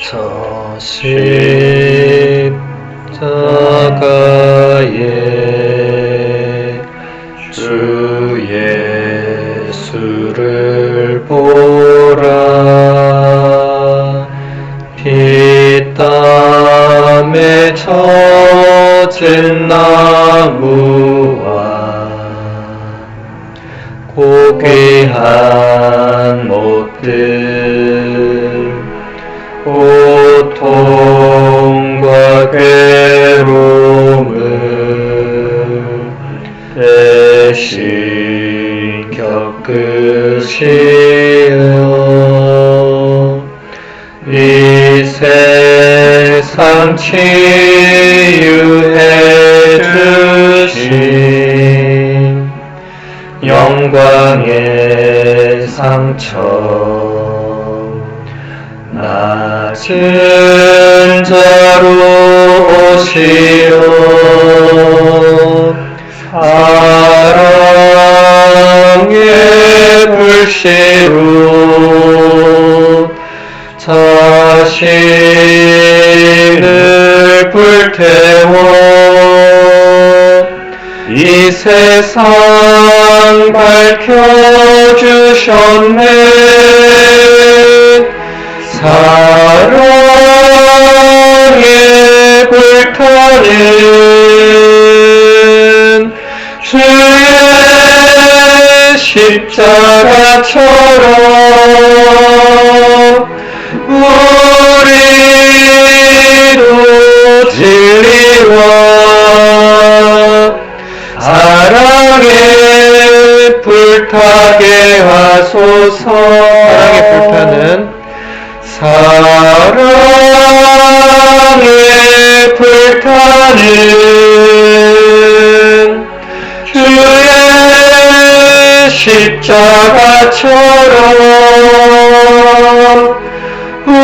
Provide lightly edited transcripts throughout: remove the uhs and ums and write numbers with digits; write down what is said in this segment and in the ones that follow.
저 십자가에 주 예수를 보라. 피땀에 젖은 나무와 고귀한 못들, 고통과 괴로움을 대신 겪으시어 이 세상 치유해 주신 영광의 상처, 낮은 자로 오시어 사랑의 불씨로 자신을 불태워 이 세상 밝혀주셨네. 사랑의 불타는 주의 십자가처럼 우리도 진리와 사랑에 불타게 하소서. 사랑에 불타는 사랑에 불타는 주의 십자가처럼 우리도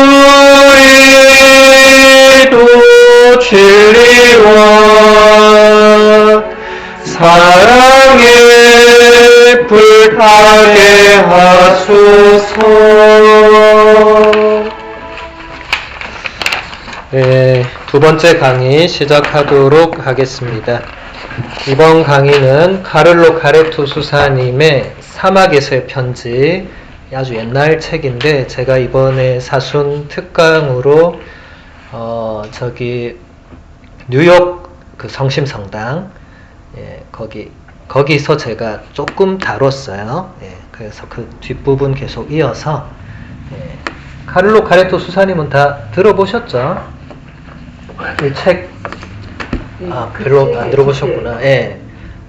진리와 사랑에 불타게 하소서. 네, 두 번째 강의 시작하도록 하겠습니다. 이번 강의는 카를로 카레토 수사님의 사막에서의 편지, 아주 옛날 책인데 제가 이번에 사순 특강으로 뉴욕 그 성심성당, 거기서 제가 조금 다뤘어요. 그래서 그 뒷부분 계속 이어서, 카를로 카레토 수사님은 다 들어보셨죠? 이 책, 별로 안 들어보셨구나.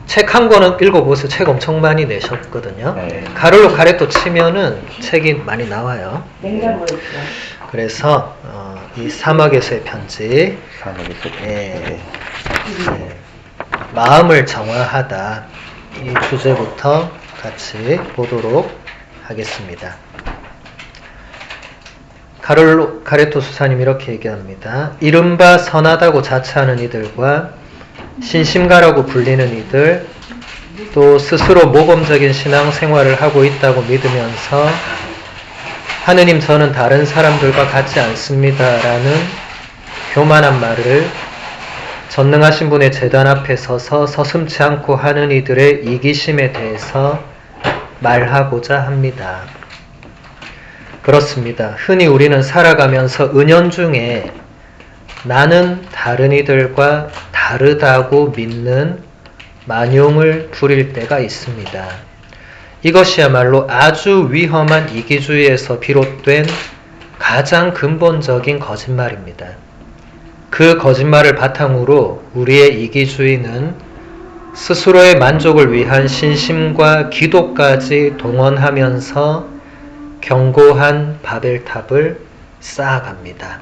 책 한 권은 읽어보세요. 책 엄청 많이 내셨거든요. 카를로 카레토 치면은 책이 많이 나와요. 그래서 이 사막에서의 편지, 마음을 정화하다, 이 주제부터 같이 보도록 하겠습니다. 카를로 카레토 수사님 이렇게 얘기합니다. 이른바 선하다고 자처하는 이들과 신심가라고 불리는 이들, 또 스스로 모범적인 신앙생활을 하고 있다고 믿으면서 하느님 저는 다른 사람들과 같지 않습니다 라는 교만한 말을 전능하신 분의 제단 앞에 서서 서슴지 않고 하는 이들의 이기심에 대해서 말하고자 합니다. 그렇습니다. 흔히 우리는 살아가면서 은연중에 나는 다른 이들과 다르다고 믿는 만용을 부릴 때가 있습니다. 이것이야말로 아주 위험한 이기주의에서 비롯된 가장 근본적인 거짓말입니다. 그 거짓말을 바탕으로 우리의 이기주의는 스스로의 만족을 위한 신심과 기도까지 동원하면서 견고한 바벨탑을 쌓아갑니다.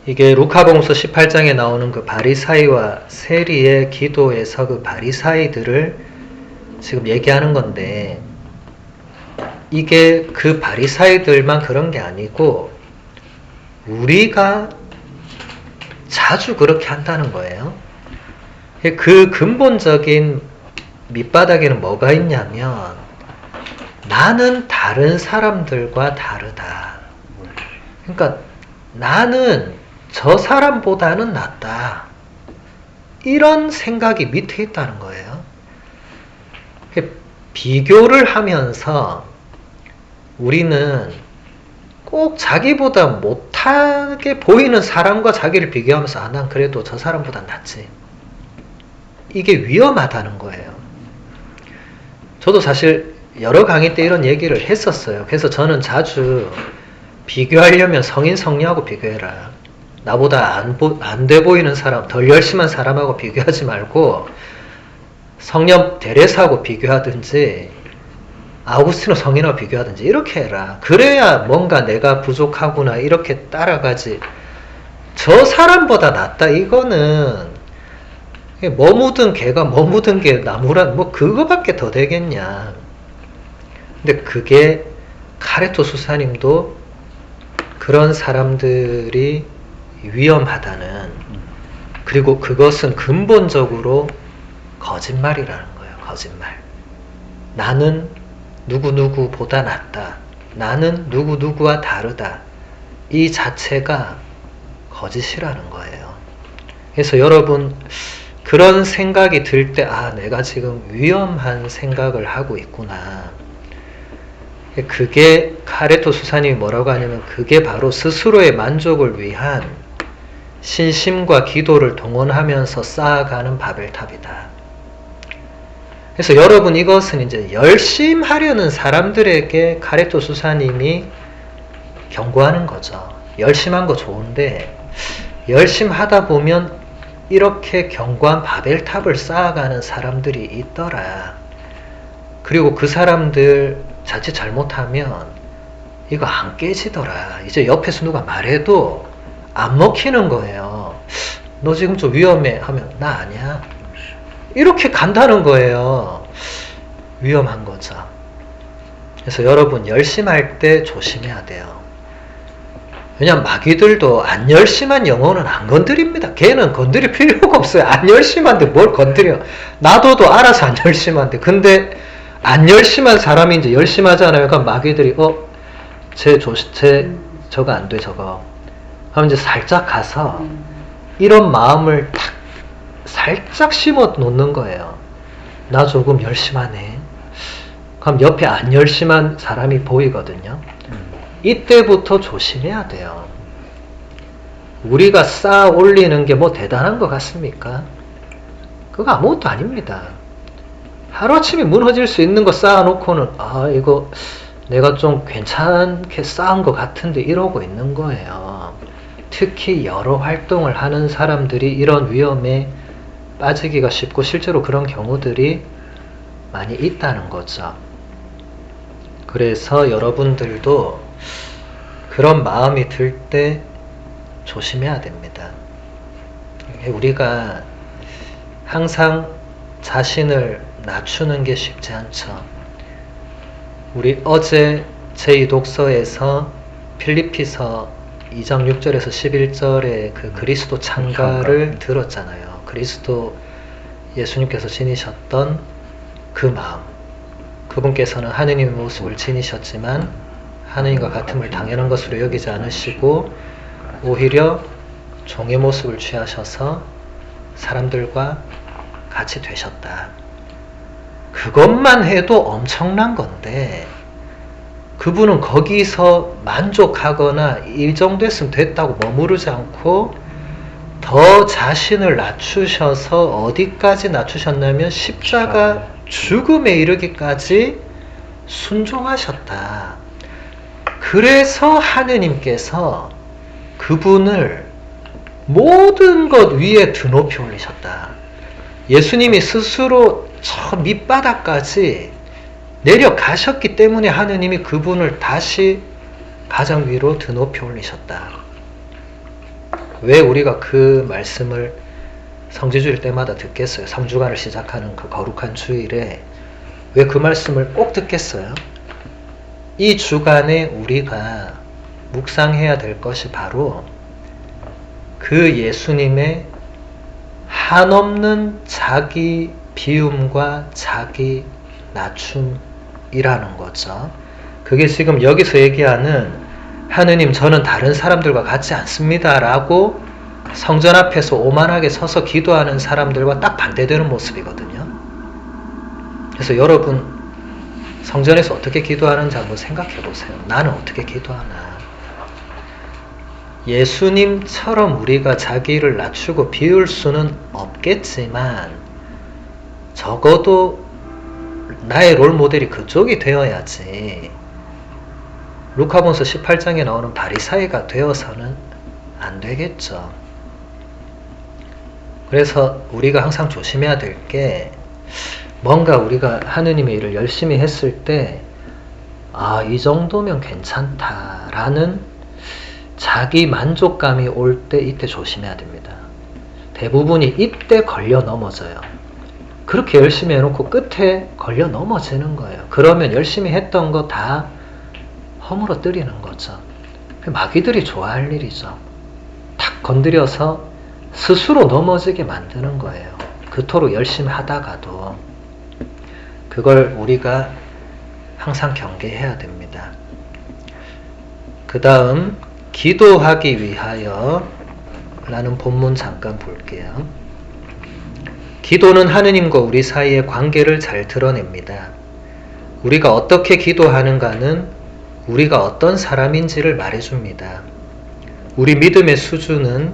이게 루카복음서 18장에 나오는 그 바리사이와 세리의 기도에서 그 바리사이들을 지금 얘기하는 건데, 이게 그 바리사이들만 그런 게 아니고 우리가 자주 그렇게 한다는 거예요. 그 근본적인 밑바닥에는 뭐가 있냐면 나는 다른 사람들과 다르다. 그러니까 나는 저 사람보다는 낫다. 이런 생각이 밑에 있다는 거예요. 비교를 하면서 우리는 꼭 자기보다 못하게 보이는 사람과 자기를 비교하면서 아, 난 그래도 저 사람보다 낫지. 이게 위험하다는 거예요. 저도 사실 여러 강의 때 이런 얘기를 했었어요. 그래서 저는 자주 비교하려면 성인 성녀하고 비교해라. 나보다 안 돼 보이는 사람, 덜 열심한 사람하고 비교하지 말고 성녀 데레사하고 비교하든지 아우구스티노 성인하고 비교하든지 이렇게 해라. 그래야 뭔가 내가 부족하구나 이렇게 따라가지. 저 사람보다 낫다 이거는 뭐 묻은 개가 뭐 묻은 게 나무란 뭐 그거밖에 더 되겠냐. 근데 그게 카레토 수사님도 그런 사람들이 위험하다는, 그리고 그것은 근본적으로 거짓말이라는 거예요. 거짓말. 나는 누구누구보다 낫다. 나는 누구누구와 다르다. 이 자체가 거짓이라는 거예요. 그래서 여러분 그런 생각이 들 때 아, 내가 지금 위험한 생각을 하고 있구나. 그게 카레토 수사님이 뭐라고 하냐면 그게 바로 스스로의 만족을 위한 신심과 기도를 동원하면서 쌓아가는 바벨탑이다. 그래서 여러분 이것은 이제 열심하려는 사람들에게 카레토 수사님이 경고하는 거죠. 열심한 거 좋은데 열심하다 보면 이렇게 견고한 바벨탑을 쌓아가는 사람들이 있더라. 그리고 그 사람들 자칫 잘못하면 이거 안 깨지더라. 이제 옆에서 누가 말해도 안 먹히는 거예요. 너 지금 좀 위험해 하면 나 아니야. 이렇게 간다는 거예요. 위험한 거죠. 그래서 여러분 열심할 때 조심해야 돼요. 왜냐면 마귀들도 안 열심한 영혼은 안 건드립니다. 걔는 건드릴 필요가 없어요. 안 열심한데 뭘 건드려. 나도 알아서 안 열심한데. 근데 안 열심한 사람이 이제 열심하잖아요. 그럼 마귀들이 저거 안 돼 저거. 그럼 이제 살짝 가서 이런 마음을 탁 살짝 심어 놓는 거예요. 나 조금 열심하네. 그럼 옆에 안 열심한 사람이 보이거든요. 이때부터 조심해야 돼요. 우리가 쌓아 올리는 게 뭐 대단한 것 같습니까? 그거 아무것도 아닙니다. 하루아침에 무너질 수 있는 거 쌓아놓고는 아 이거 내가 좀 괜찮게 쌓은 것 같은데 이러고 있는 거예요. 특히 여러 활동을 하는 사람들이 이런 위험에 빠지기가 쉽고 실제로 그런 경우들이 많이 있다는 거죠. 그래서 여러분들도 그런 마음이 들 때 조심해야 됩니다. 우리가 항상 자신을 낮추는 게 쉽지 않죠. 우리 어제 제2독서에서 필리피서 2장 6절에서 11절의 그 그리스도 창가를 들었잖아요. 그리스도 예수님께서 지니셨던 그 마음. 그분께서는 하느님의 모습을 지니셨지만 하느님과 같음을 당연한 것으로 여기지 않으시고 오히려 종의 모습을 취하셔서 사람들과 같이 되셨다. 그것만 해도 엄청난 건데 그분은 거기서 만족하거나 이 정도 했으면 됐다고 머무르지 않고 더 자신을 낮추셔서 어디까지 낮추셨냐면 십자가 죽음에 이르기까지 순종하셨다. 그래서 하느님께서 그분을 모든 것 위에 드높이 올리셨다. 예수님이 스스로 저 밑바닥까지 내려가셨기 때문에 하느님이 그분을 다시 가장 위로 드높이 올리셨다. 왜 우리가 그 말씀을 성지주일 때마다 듣겠어요? 3주간을 시작하는 그 거룩한 주일에 왜 그 말씀을 꼭 듣겠어요? 이 주간에 우리가 묵상해야 될 것이 바로 그 예수님의 한없는 자기 비움과 자기 낮춤 이라는 거죠. 그게 지금 여기서 얘기하는 하느님 저는 다른 사람들과 같지 않습니다 라고 성전 앞에서 오만하게 서서 기도하는 사람들과 딱 반대되는 모습이거든요. 그래서 여러분 성전에서 어떻게 기도하는지 한번 생각해 보세요. 나는 어떻게 기도하나. 예수님처럼 우리가 자기를 낮추고 비울 수는 없겠지만 적어도 나의 롤 모델이 그쪽이 되어야지 루카본서 18장에 나오는 바리사이가 되어서는 안 되겠죠. 그래서 우리가 항상 조심해야 될 게 뭔가 우리가 하느님의 일을 열심히 했을 때 이 정도면 괜찮다라는 자기 만족감이 올 때 이때 조심해야 됩니다. 대부분이 이때 걸려 넘어져요. 그렇게 열심히 해놓고 끝에 걸려 넘어지는 거예요. 그러면 열심히 했던 거 다 허물어뜨리는 거죠. 마귀들이 좋아할 일이죠. 탁 건드려서 스스로 넘어지게 만드는 거예요. 그토록 열심히 하다가도. 그걸 우리가 항상 경계해야 됩니다. 그 다음 기도하기 위하여 라는 본문 잠깐 볼게요. 기도는 하느님과 우리 사이의 관계를 잘 드러냅니다. 우리가 어떻게 기도하는가는 우리가 어떤 사람인지를 말해줍니다. 우리 믿음의 수준은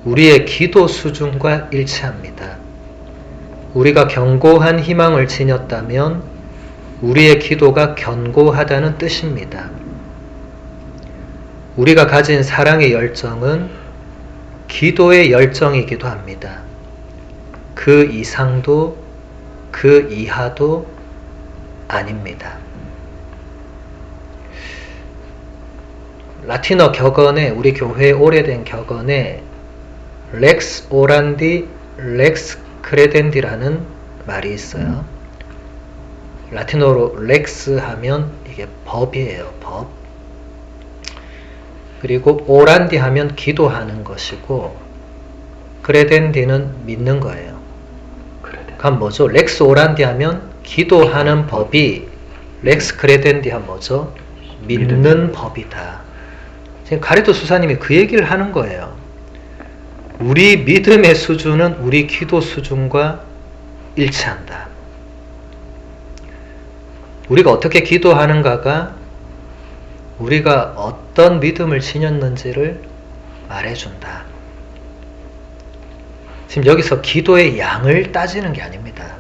우리의 기도 수준과 일치합니다. 우리가 견고한 희망을 지녔다면 우리의 기도가 견고하다는 뜻입니다. 우리가 가진 사랑의 열정은 기도의 열정이기도 합니다. 그 이상도 그 이하도 아닙니다. 라틴어 격언에 우리 교회의 오래된 격언에 렉스 오란디 렉스 크레덴디라는 말이 있어요. 라틴어로 렉스 하면 이게 법이에요. 법. 그리고 오란디 하면 기도하는 것이고 크레덴디는 믿는 거예요. 그럼 뭐죠? 렉스 오란디 하면 기도하는 법이 렉스 크레덴디 하면 뭐죠? 믿는 법이다. 지금 가리토 수사님이 그 얘기를 하는 거예요. 우리 믿음의 수준은 우리 기도 수준과 일치한다. 우리가 어떻게 기도하는가가 우리가 어떤 믿음을 지녔는지를 말해준다. 지금 여기서 기도의 양을 따지는 게 아닙니다.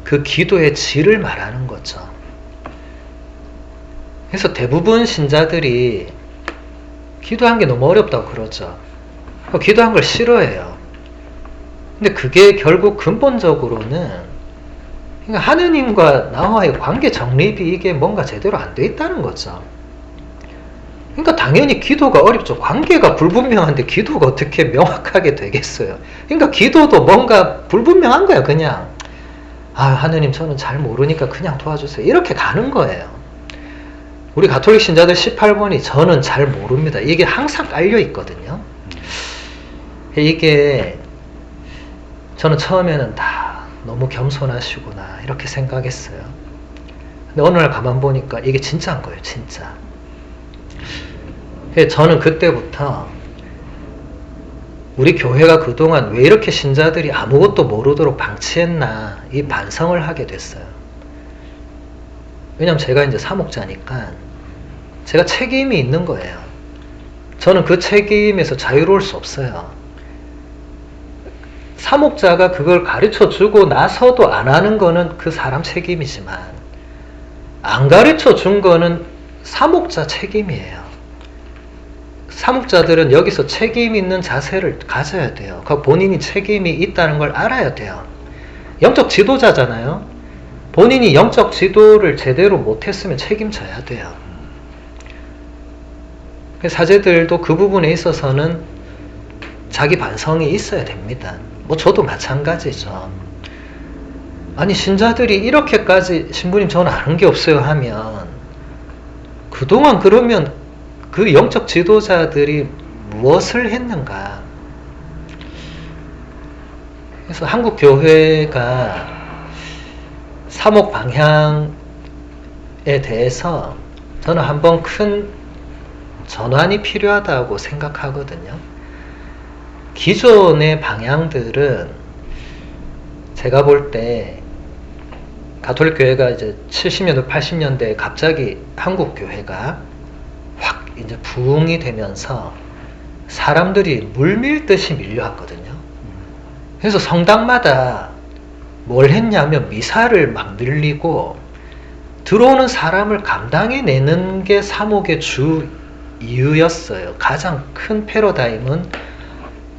그 기도의 질을 말하는 거죠. 그래서 대부분 신자들이 기도한 게 너무 어렵다고 그러죠. 기도한 걸 싫어해요. 근데 그게 결국 근본적으로는 하느님과 나와의 관계 정립이 이게 뭔가 제대로 안 돼 있다는 거죠. 그러니까 당연히 기도가 어렵죠. 관계가 불분명한데 기도가 어떻게 명확하게 되겠어요. 그러니까 기도도 뭔가 불분명한 거야. 그냥 하느님 저는 잘 모르니까 그냥 도와주세요. 이렇게 가는 거예요. 우리 가톨릭 신자들 18번이 저는 잘 모릅니다. 이게 항상 깔려 있거든요. 이게 저는 처음에는 다 너무 겸손하시구나 이렇게 생각했어요. 근데 어느 날 가만 보니까 이게 진짜인 거예요. 진짜. 저는 그때부터 우리 교회가 그동안 왜 이렇게 신자들이 아무것도 모르도록 방치했나 이 반성을 하게 됐어요. 왜냐면 제가 이제 사목자니까 제가 책임이 있는 거예요. 저는 그 책임에서 자유로울 수 없어요. 사목자가 그걸 가르쳐 주고 나서도 안 하는 거는 그 사람 책임이지만 안 가르쳐 준 거는 사목자 책임이에요. 사목자들은 여기서 책임 있는 자세를 가져야 돼요. 본인이 책임이 있다는 걸 알아야 돼요. 영적 지도자잖아요. 본인이 영적 지도를 제대로 못했으면 책임져야 돼요. 사제들도 그 부분에 있어서는 자기 반성이 있어야 됩니다. 저도 마찬가지죠. 아니 신자들이 이렇게까지 신부님 저는 아는 게 없어요 하면 그동안 그러면 그 영적 지도자들이 무엇을 했는가. 그래서 한국 교회가 사목 방향에 대해서 저는 한번 큰 전환이 필요하다고 생각하거든요. 기존의 방향들은 제가 볼 때 가톨릭 교회가 이제 70년대, 80년대에 갑자기 한국 교회가 확 이제 부흥이 되면서 사람들이 물밀듯이 밀려왔거든요. 그래서 성당마다 뭘 했냐면 미사를 막 늘리고 들어오는 사람을 감당해내는 게 사목의 주 이유였어요. 가장 큰 패러다임은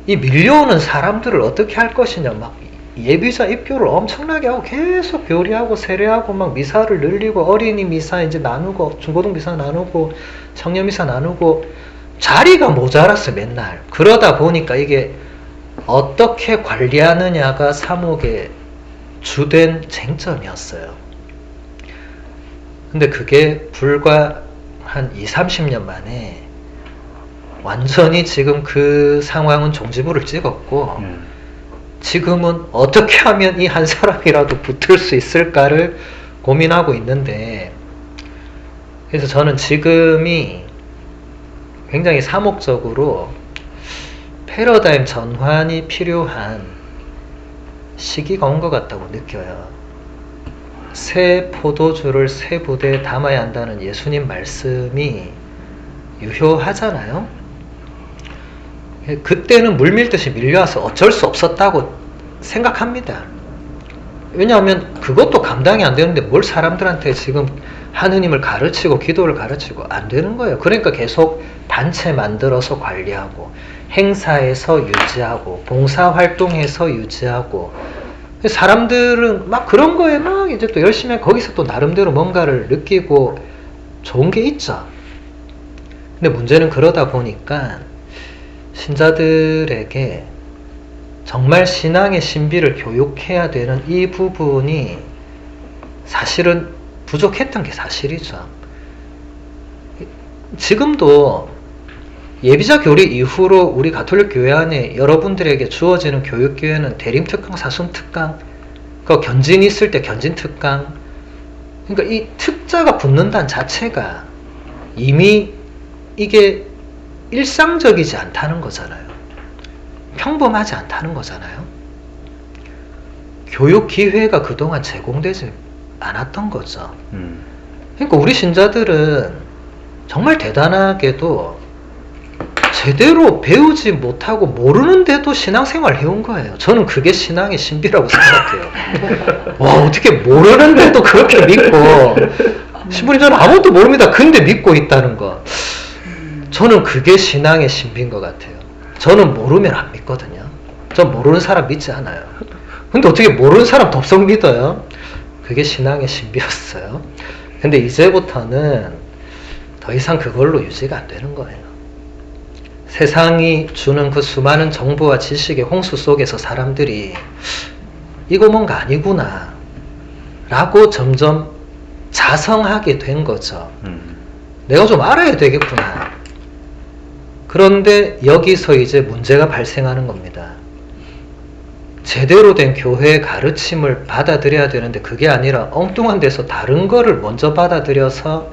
이 밀려오는 사람들을 어떻게 할 것이냐, 막 예비자 입교를 엄청나게 하고 계속 교리하고 세례하고 막 미사를 늘리고 어린이 미사 이제 나누고 중고등 미사 나누고 청년 미사 나누고 자리가 모자랐어요. 맨날. 그러다 보니까 이게 어떻게 관리하느냐가 사목의 주된 쟁점이었어요. 근데 그게 불과 한 20-30년 만에 완전히 지금 그 상황은 종지부를 찍었고 지금은 어떻게 하면 이 한 사람이라도 붙을 수 있을까를 고민하고 있는데, 그래서 저는 지금이 굉장히 사목적으로 패러다임 전환이 필요한 시기가 온 것 같다고 느껴요. 새 포도주를 새 부대에 담아야 한다는 예수님 말씀이 유효하잖아요. 그때는 물밀듯이 밀려와서 어쩔 수 없었다고 생각합니다. 왜냐하면 그것도 감당이 안 되는데 뭘 사람들한테 지금 하느님을 가르치고 기도를 가르치고 안 되는 거예요. 그러니까 계속 단체 만들어서 관리하고 행사에서 유지하고 봉사활동에서 유지하고 사람들은 막 그런 거에 막 이제 또 열심히 하고 거기서 또 나름대로 뭔가를 느끼고 좋은 게 있죠. 근데 문제는 그러다 보니까 신자들에게 정말 신앙의 신비를 교육해야 되는 이 부분이 사실은 부족했던 게 사실이죠. 지금도 예비자 교리 이후로 우리 가톨릭 교회 안에 여러분들에게 주어지는 교육 기회는 대림특강, 사순특강, 그 견진이 있을 때 견진특강, 그러니까 이 특자가 붙는다는 자체가 이미 이게 일상적이지 않다는 거잖아요. 평범하지 않다는 거잖아요. 교육 기회가 그동안 제공되지 않았던 거죠. 그러니까 우리 신자들은 정말 대단하게도 제대로 배우지 못하고 모르는데도 신앙생활을 해온 거예요. 저는 그게 신앙의 신비라고 생각해요. 와, 어떻게 모르는데도 그렇게 믿고, 신부님 저는 아무것도 모릅니다. 근데 믿고 있다는 거. 저는 그게 신앙의 신비인 것 같아요. 저는 모르면 안 믿거든요. 전 모르는 사람 믿지 않아요. 근데 어떻게 모르는 사람 덥석 믿어요? 그게 신앙의 신비였어요. 근데 이제부터는 더 이상 그걸로 유지가 안 되는 거예요. 세상이 주는 그 수많은 정보와 지식의 홍수 속에서 사람들이 이거 뭔가 아니구나 라고 점점 자성하게 된 거죠. 내가 좀 알아야 되겠구나. 그런데 여기서 이제 문제가 발생하는 겁니다. 제대로 된 교회의 가르침을 받아들여야 되는데 그게 아니라 엉뚱한 데서 다른 거를 먼저 받아들여서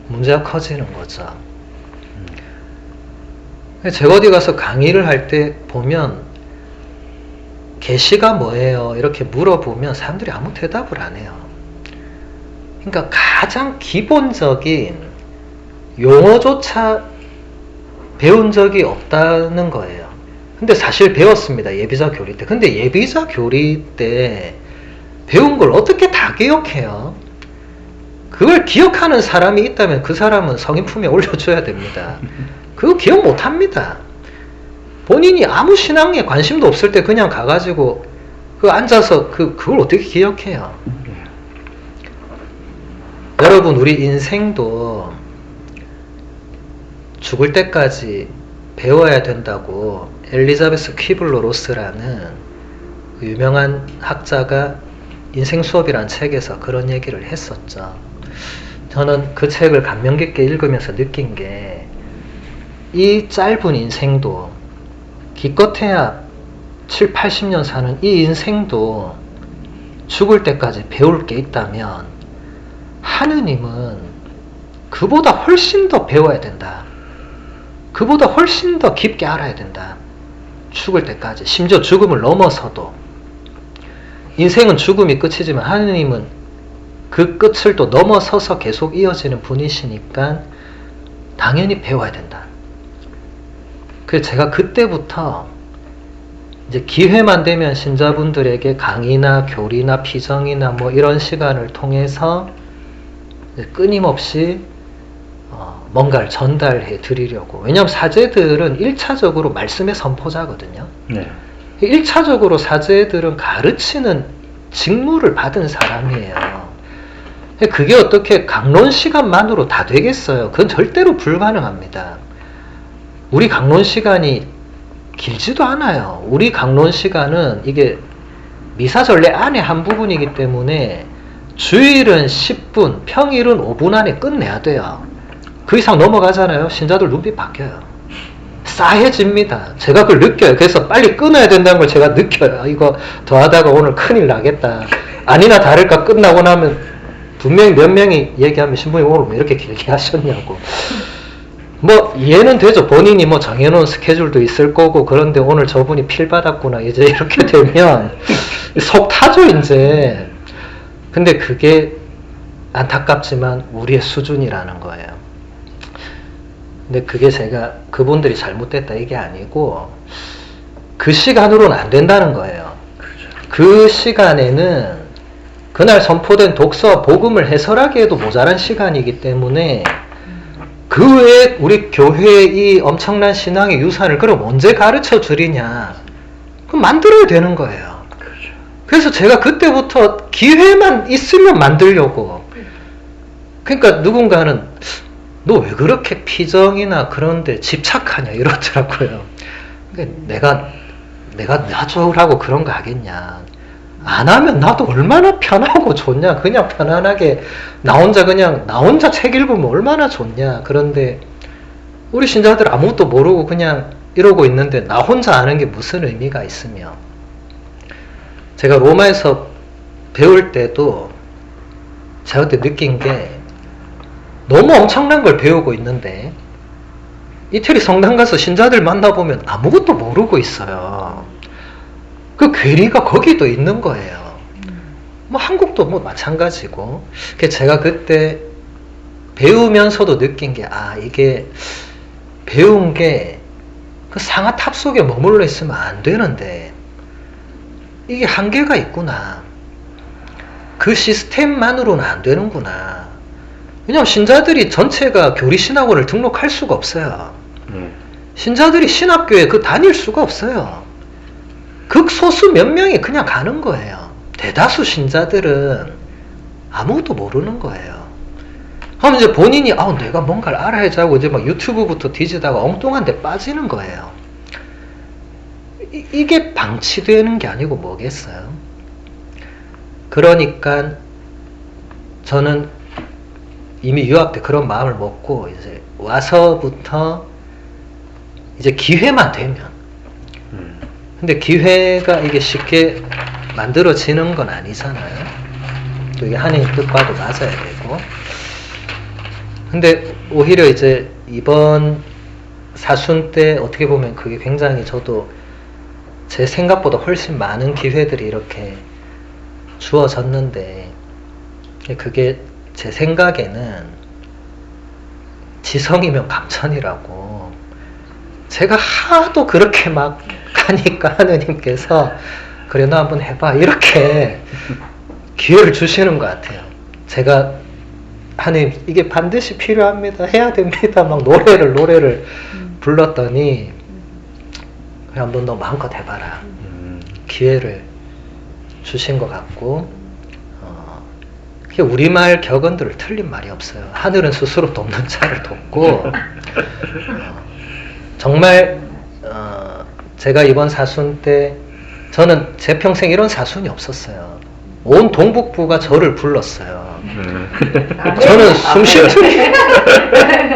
문제가 커지는 거죠. 제가 어디 가서 강의를 할 때 보면 계시가 뭐예요? 이렇게 물어보면 사람들이 아무 대답을 안 해요. 그러니까 가장 기본적인 용어조차 배운 적이 없다는 거예요. 근데 사실 배웠습니다. 예비자 교리 때. 근데 예비자 교리 때 배운 걸 어떻게 다 기억해요? 그걸 기억하는 사람이 있다면 그 사람은 성인품에 올려줘야 됩니다. 그거 기억 못합니다. 본인이 아무 신앙에 관심도 없을 때 그냥 가가지고 그 앉아서 그걸 어떻게 기억해요? 여러분, 우리 인생도 죽을 때까지 배워야 된다고 엘리자베스 퀴블러 로스라는 유명한 학자가 인생 수업이라는 책에서 그런 얘기를 했었죠. 저는 그 책을 감명 깊게 읽으면서 느낀 게 이 짧은 인생도 기껏해야 7, 80년 사는 이 인생도 죽을 때까지 배울 게 있다면 하느님은 그보다 훨씬 더 배워야 된다. 그보다 훨씬 더 깊게 알아야 된다. 죽을 때까지. 심지어 죽음을 넘어서도. 인생은 죽음이 끝이지만 하느님은 그 끝을 또 넘어서서 계속 이어지는 분이시니까 당연히 배워야 된다. 그래서 제가 그때부터 이제 기회만 되면 신자분들에게 강의나 교리나 피정이나 뭐 이런 시간을 통해서 끊임없이 뭔가를 전달해 드리려고. 왜냐하면 사제들은 1차적으로 말씀의 선포자거든요. 네. 1차적으로 사제들은 가르치는 직무를 받은 사람이에요. 그게 어떻게 강론 시간만으로 다 되겠어요? 그건 절대로 불가능합니다. 우리 강론 시간이 길지도 않아요. 우리 강론 시간은 이게 미사전례 안에 한 부분이기 때문에 주일은 10분, 평일은 5분 안에 끝내야 돼요. 그 이상 넘어가잖아요. 신자들 눈빛 바뀌어요. 싸해집니다. 제가 그걸 느껴요. 그래서 빨리 끊어야 된다는 걸 제가 느껴요. 이거 더 하다가 오늘 큰일 나겠다. 아니나 다를까 끝나고 나면 분명히 몇 명이 얘기하면 신부님 오늘 왜 이렇게 길게 하셨냐고. 뭐 이해는 되죠. 본인이 뭐 정해놓은 스케줄도 있을 거고. 그런데 오늘 저분이 필 받았구나 이제 이렇게 되면 속 타죠 이제. 근데 그게 안타깝지만 우리의 수준이라는 거예요. 근데 그게 제가 그분들이 잘못됐다 이게 아니고 그 시간으로는 안 된다는 거예요. 그 시간에는 그날 선포된 독서 복음을 해설하기에도 모자란 시간이기 때문에 그 외에 우리 교회의 이 엄청난 신앙의 유산을 그럼 언제 가르쳐 주리냐? 그럼 만들어야 되는 거예요. 그래서 제가 그때부터 기회만 있으면 만들려고. 그러니까 누군가는 너 왜 그렇게 피정이나 그런 데 집착하냐 이러더라고요. 그러니까 내가 놔줘라고 그런 거 하겠냐. 안 하면 나도 얼마나 편하고 좋냐. 그냥 편안하게 나 혼자 책 읽으면 얼마나 좋냐. 그런데 우리 신자들 아무것도 모르고 그냥 이러고 있는데 나 혼자 아는 게 무슨 의미가 있으며. 제가 로마에서 배울 때도 제가 그때 느낀 게 너무 엄청난 걸 배우고 있는데 이태리 성당 가서 신자들 만나보면 아무것도 모르고 있어요. 그 괴리가 거기도 있는 거예요. 뭐 한국도 뭐 마찬가지고. 제가 그때 배우면서도 느낀 게 이게 배운 게 그 상하 탑 속에 머물러 있으면 안 되는데 이게 한계가 있구나. 그 시스템만으로는 안 되는구나. 왜냐하면 신자들이 전체가 교리신학원을 등록할 수가 없어요. 신자들이 신학교에 다닐 수가 없어요. 극소수 몇 명이 그냥 가는 거예요. 대다수 신자들은 아무것도 모르는 거예요. 그럼 이제 본인이 내가 뭔가를 알아야지 하고 이제 막 유튜브부터 뒤지다가 엉뚱한 데 빠지는 거예요. 이게 방치되는 게 아니고 뭐겠어요? 그러니까 저는 이미 유학 때 그런 마음을 먹고 이제 와서부터 이제 기회만 되면. 근데 기회가 이게 쉽게 만들어지는 건 아니잖아요. 또 이게 하나님 뜻과도 맞아야 되고. 근데 오히려 이제 이번 사순 때 어떻게 보면 그게 굉장히 저도 제 생각보다 훨씬 많은 기회들이 이렇게 주어졌는데 그게 제 생각에는 지성이면 감천이라고. 제가 하도 그렇게 막 가니까 하느님께서 그래 너 한번 해봐 이렇게 기회를 주시는 것 같아요. 제가 하느님 이게 반드시 필요합니다. 해야 됩니다. 막 노래를 불렀더니 그래 한번 너 마음껏 해봐라. 기회를 주신 것 같고 우리말 격언들을 틀린 말이 없어요. 하늘은 스스로 돕는 자를 돕고 정말 제가 이번 사순 때 저는 제 평생 이런 사순이 없었어요. 온 동북부가 저를 불렀어요. 저는 숨 쉴 틈이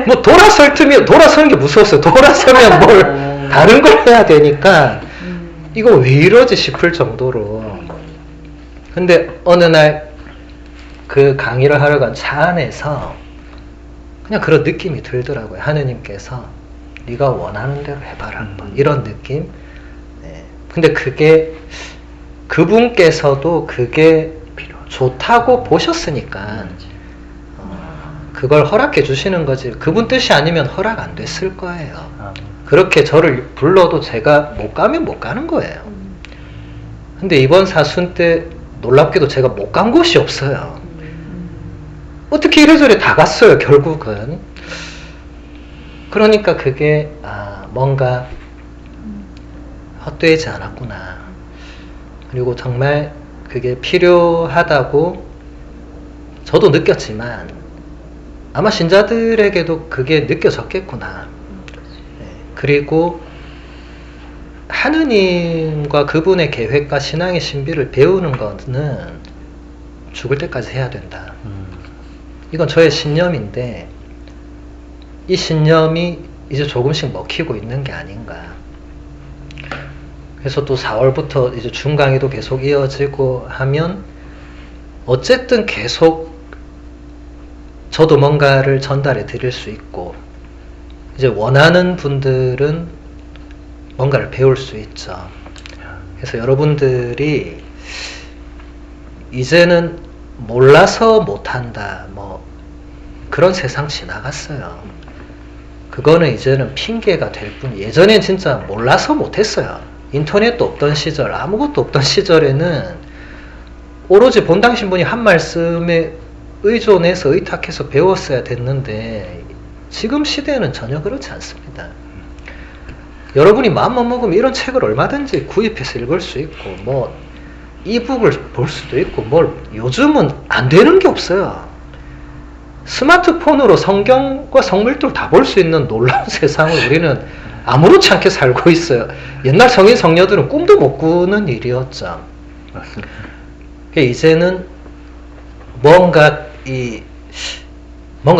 뭐 돌아서는 게 무서웠어요. 돌아서면 뭘 다른 걸 해야 되니까 이거 왜 이러지 싶을 정도로. 근데 어느 날 그 강의를 하러 간 차 안에서 그냥 그런 느낌이 들더라고요. 하느님께서 네가 원하는 대로 해봐라 한번 이런 느낌. 네. 근데 그게 그분께서도 그게 좋다고 보셨으니까 그걸 허락해 주시는 거지. 그분 뜻이 아니면 허락 안 됐을 거예요. 그렇게 저를 불러도 제가 못 가면 못 가는 거예요. 근데 이번 사순 때 놀랍게도 제가 못 간 곳이 없어요. 어떻게 이래저래 다 갔어요, 결국은. 그러니까 그게 뭔가 헛되지 않았구나. 그리고 정말 그게 필요하다고 저도 느꼈지만 아마 신자들에게도 그게 느껴졌겠구나. 네. 그리고 하느님과 그분의 계획과 신앙의 신비를 배우는 것은 죽을 때까지 해야 된다. 이건 저의 신념인데 이 신념이 이제 조금씩 먹히고 있는 게 아닌가. 그래서 또 4월부터 이제 중강의도 계속 이어지고 하면 어쨌든 계속 저도 뭔가를 전달해 드릴 수 있고 이제 원하는 분들은 뭔가를 배울 수 있죠. 그래서 여러분들이 이제는 몰라서 못한다 뭐 그런 세상 지나갔어요. 그거는 이제는 핑계가 될 뿐. 예전엔 진짜 몰라서 못했어요. 인터넷도 없던 시절, 아무것도 없던 시절에는 오로지 본당 신분이 한 말씀에 의존해서 의탁해서 배웠어야 됐는데 지금 시대는 전혀 그렇지 않습니다. 여러분이 마음만 먹으면 이런 책을 얼마든지 구입해서 읽을 수 있고 뭐 이북을 볼 수도 있고 뭘 요즘은 안 되는 게 없어요. 스마트폰으로 성경과 성물들 다 볼 수 있는 놀라운 세상을 우리는 아무렇지 않게 살고 있어요. 옛날 성인 성녀들은 꿈도 못 꾸는 일이었죠. 맞습니다. 이제는 뭔가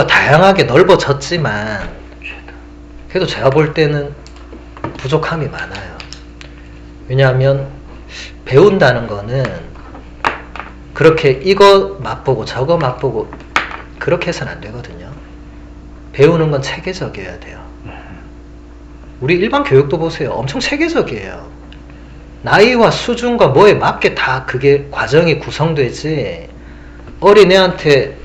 다양하게 넓어졌지만 그래도 제가 볼 때는 부족함이 많아요. 왜냐하면 배운다는 거는 그렇게 이거 맛보고 저거 맛보고 그렇게 해서는 안 되거든요. 배우는 건 체계적이어야 돼요. 우리 일반 교육도 보세요. 엄청 체계적이에요. 나이와 수준과 뭐에 맞게 다 그게 과정이 구성되지 어린애한테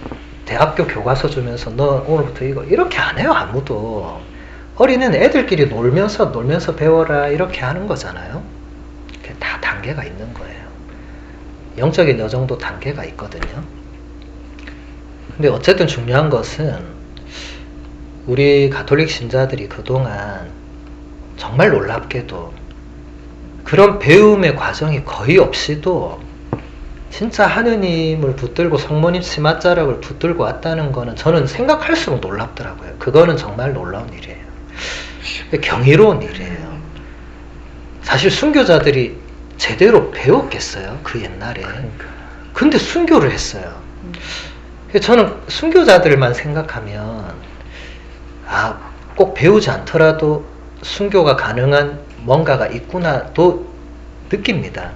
대학교 교과서 주면서 너 오늘부터 이거 이렇게 안 해요. 아무도. 어린애는 애들끼리 놀면서 배워라 이렇게 하는 거잖아요. 다 단계가 있는 거예요. 영적인 여정도 단계가 있거든요. 근데 어쨌든 중요한 것은 우리 가톨릭 신자들이 그동안 정말 놀랍게도 그런 배움의 과정이 거의 없이도 진짜 하느님을 붙들고 성모님 치맛자락을 붙들고 왔다는 거는 저는 생각할수록 놀랍더라고요. 그거는 정말 놀라운 일이에요. 경이로운 일이에요. 사실 순교자들이 제대로 배웠겠어요? 그 옛날에. 근데 순교를 했어요. 저는 순교자들만 생각하면 꼭 배우지 않더라도 순교가 가능한 뭔가가 있구나 또 느낍니다.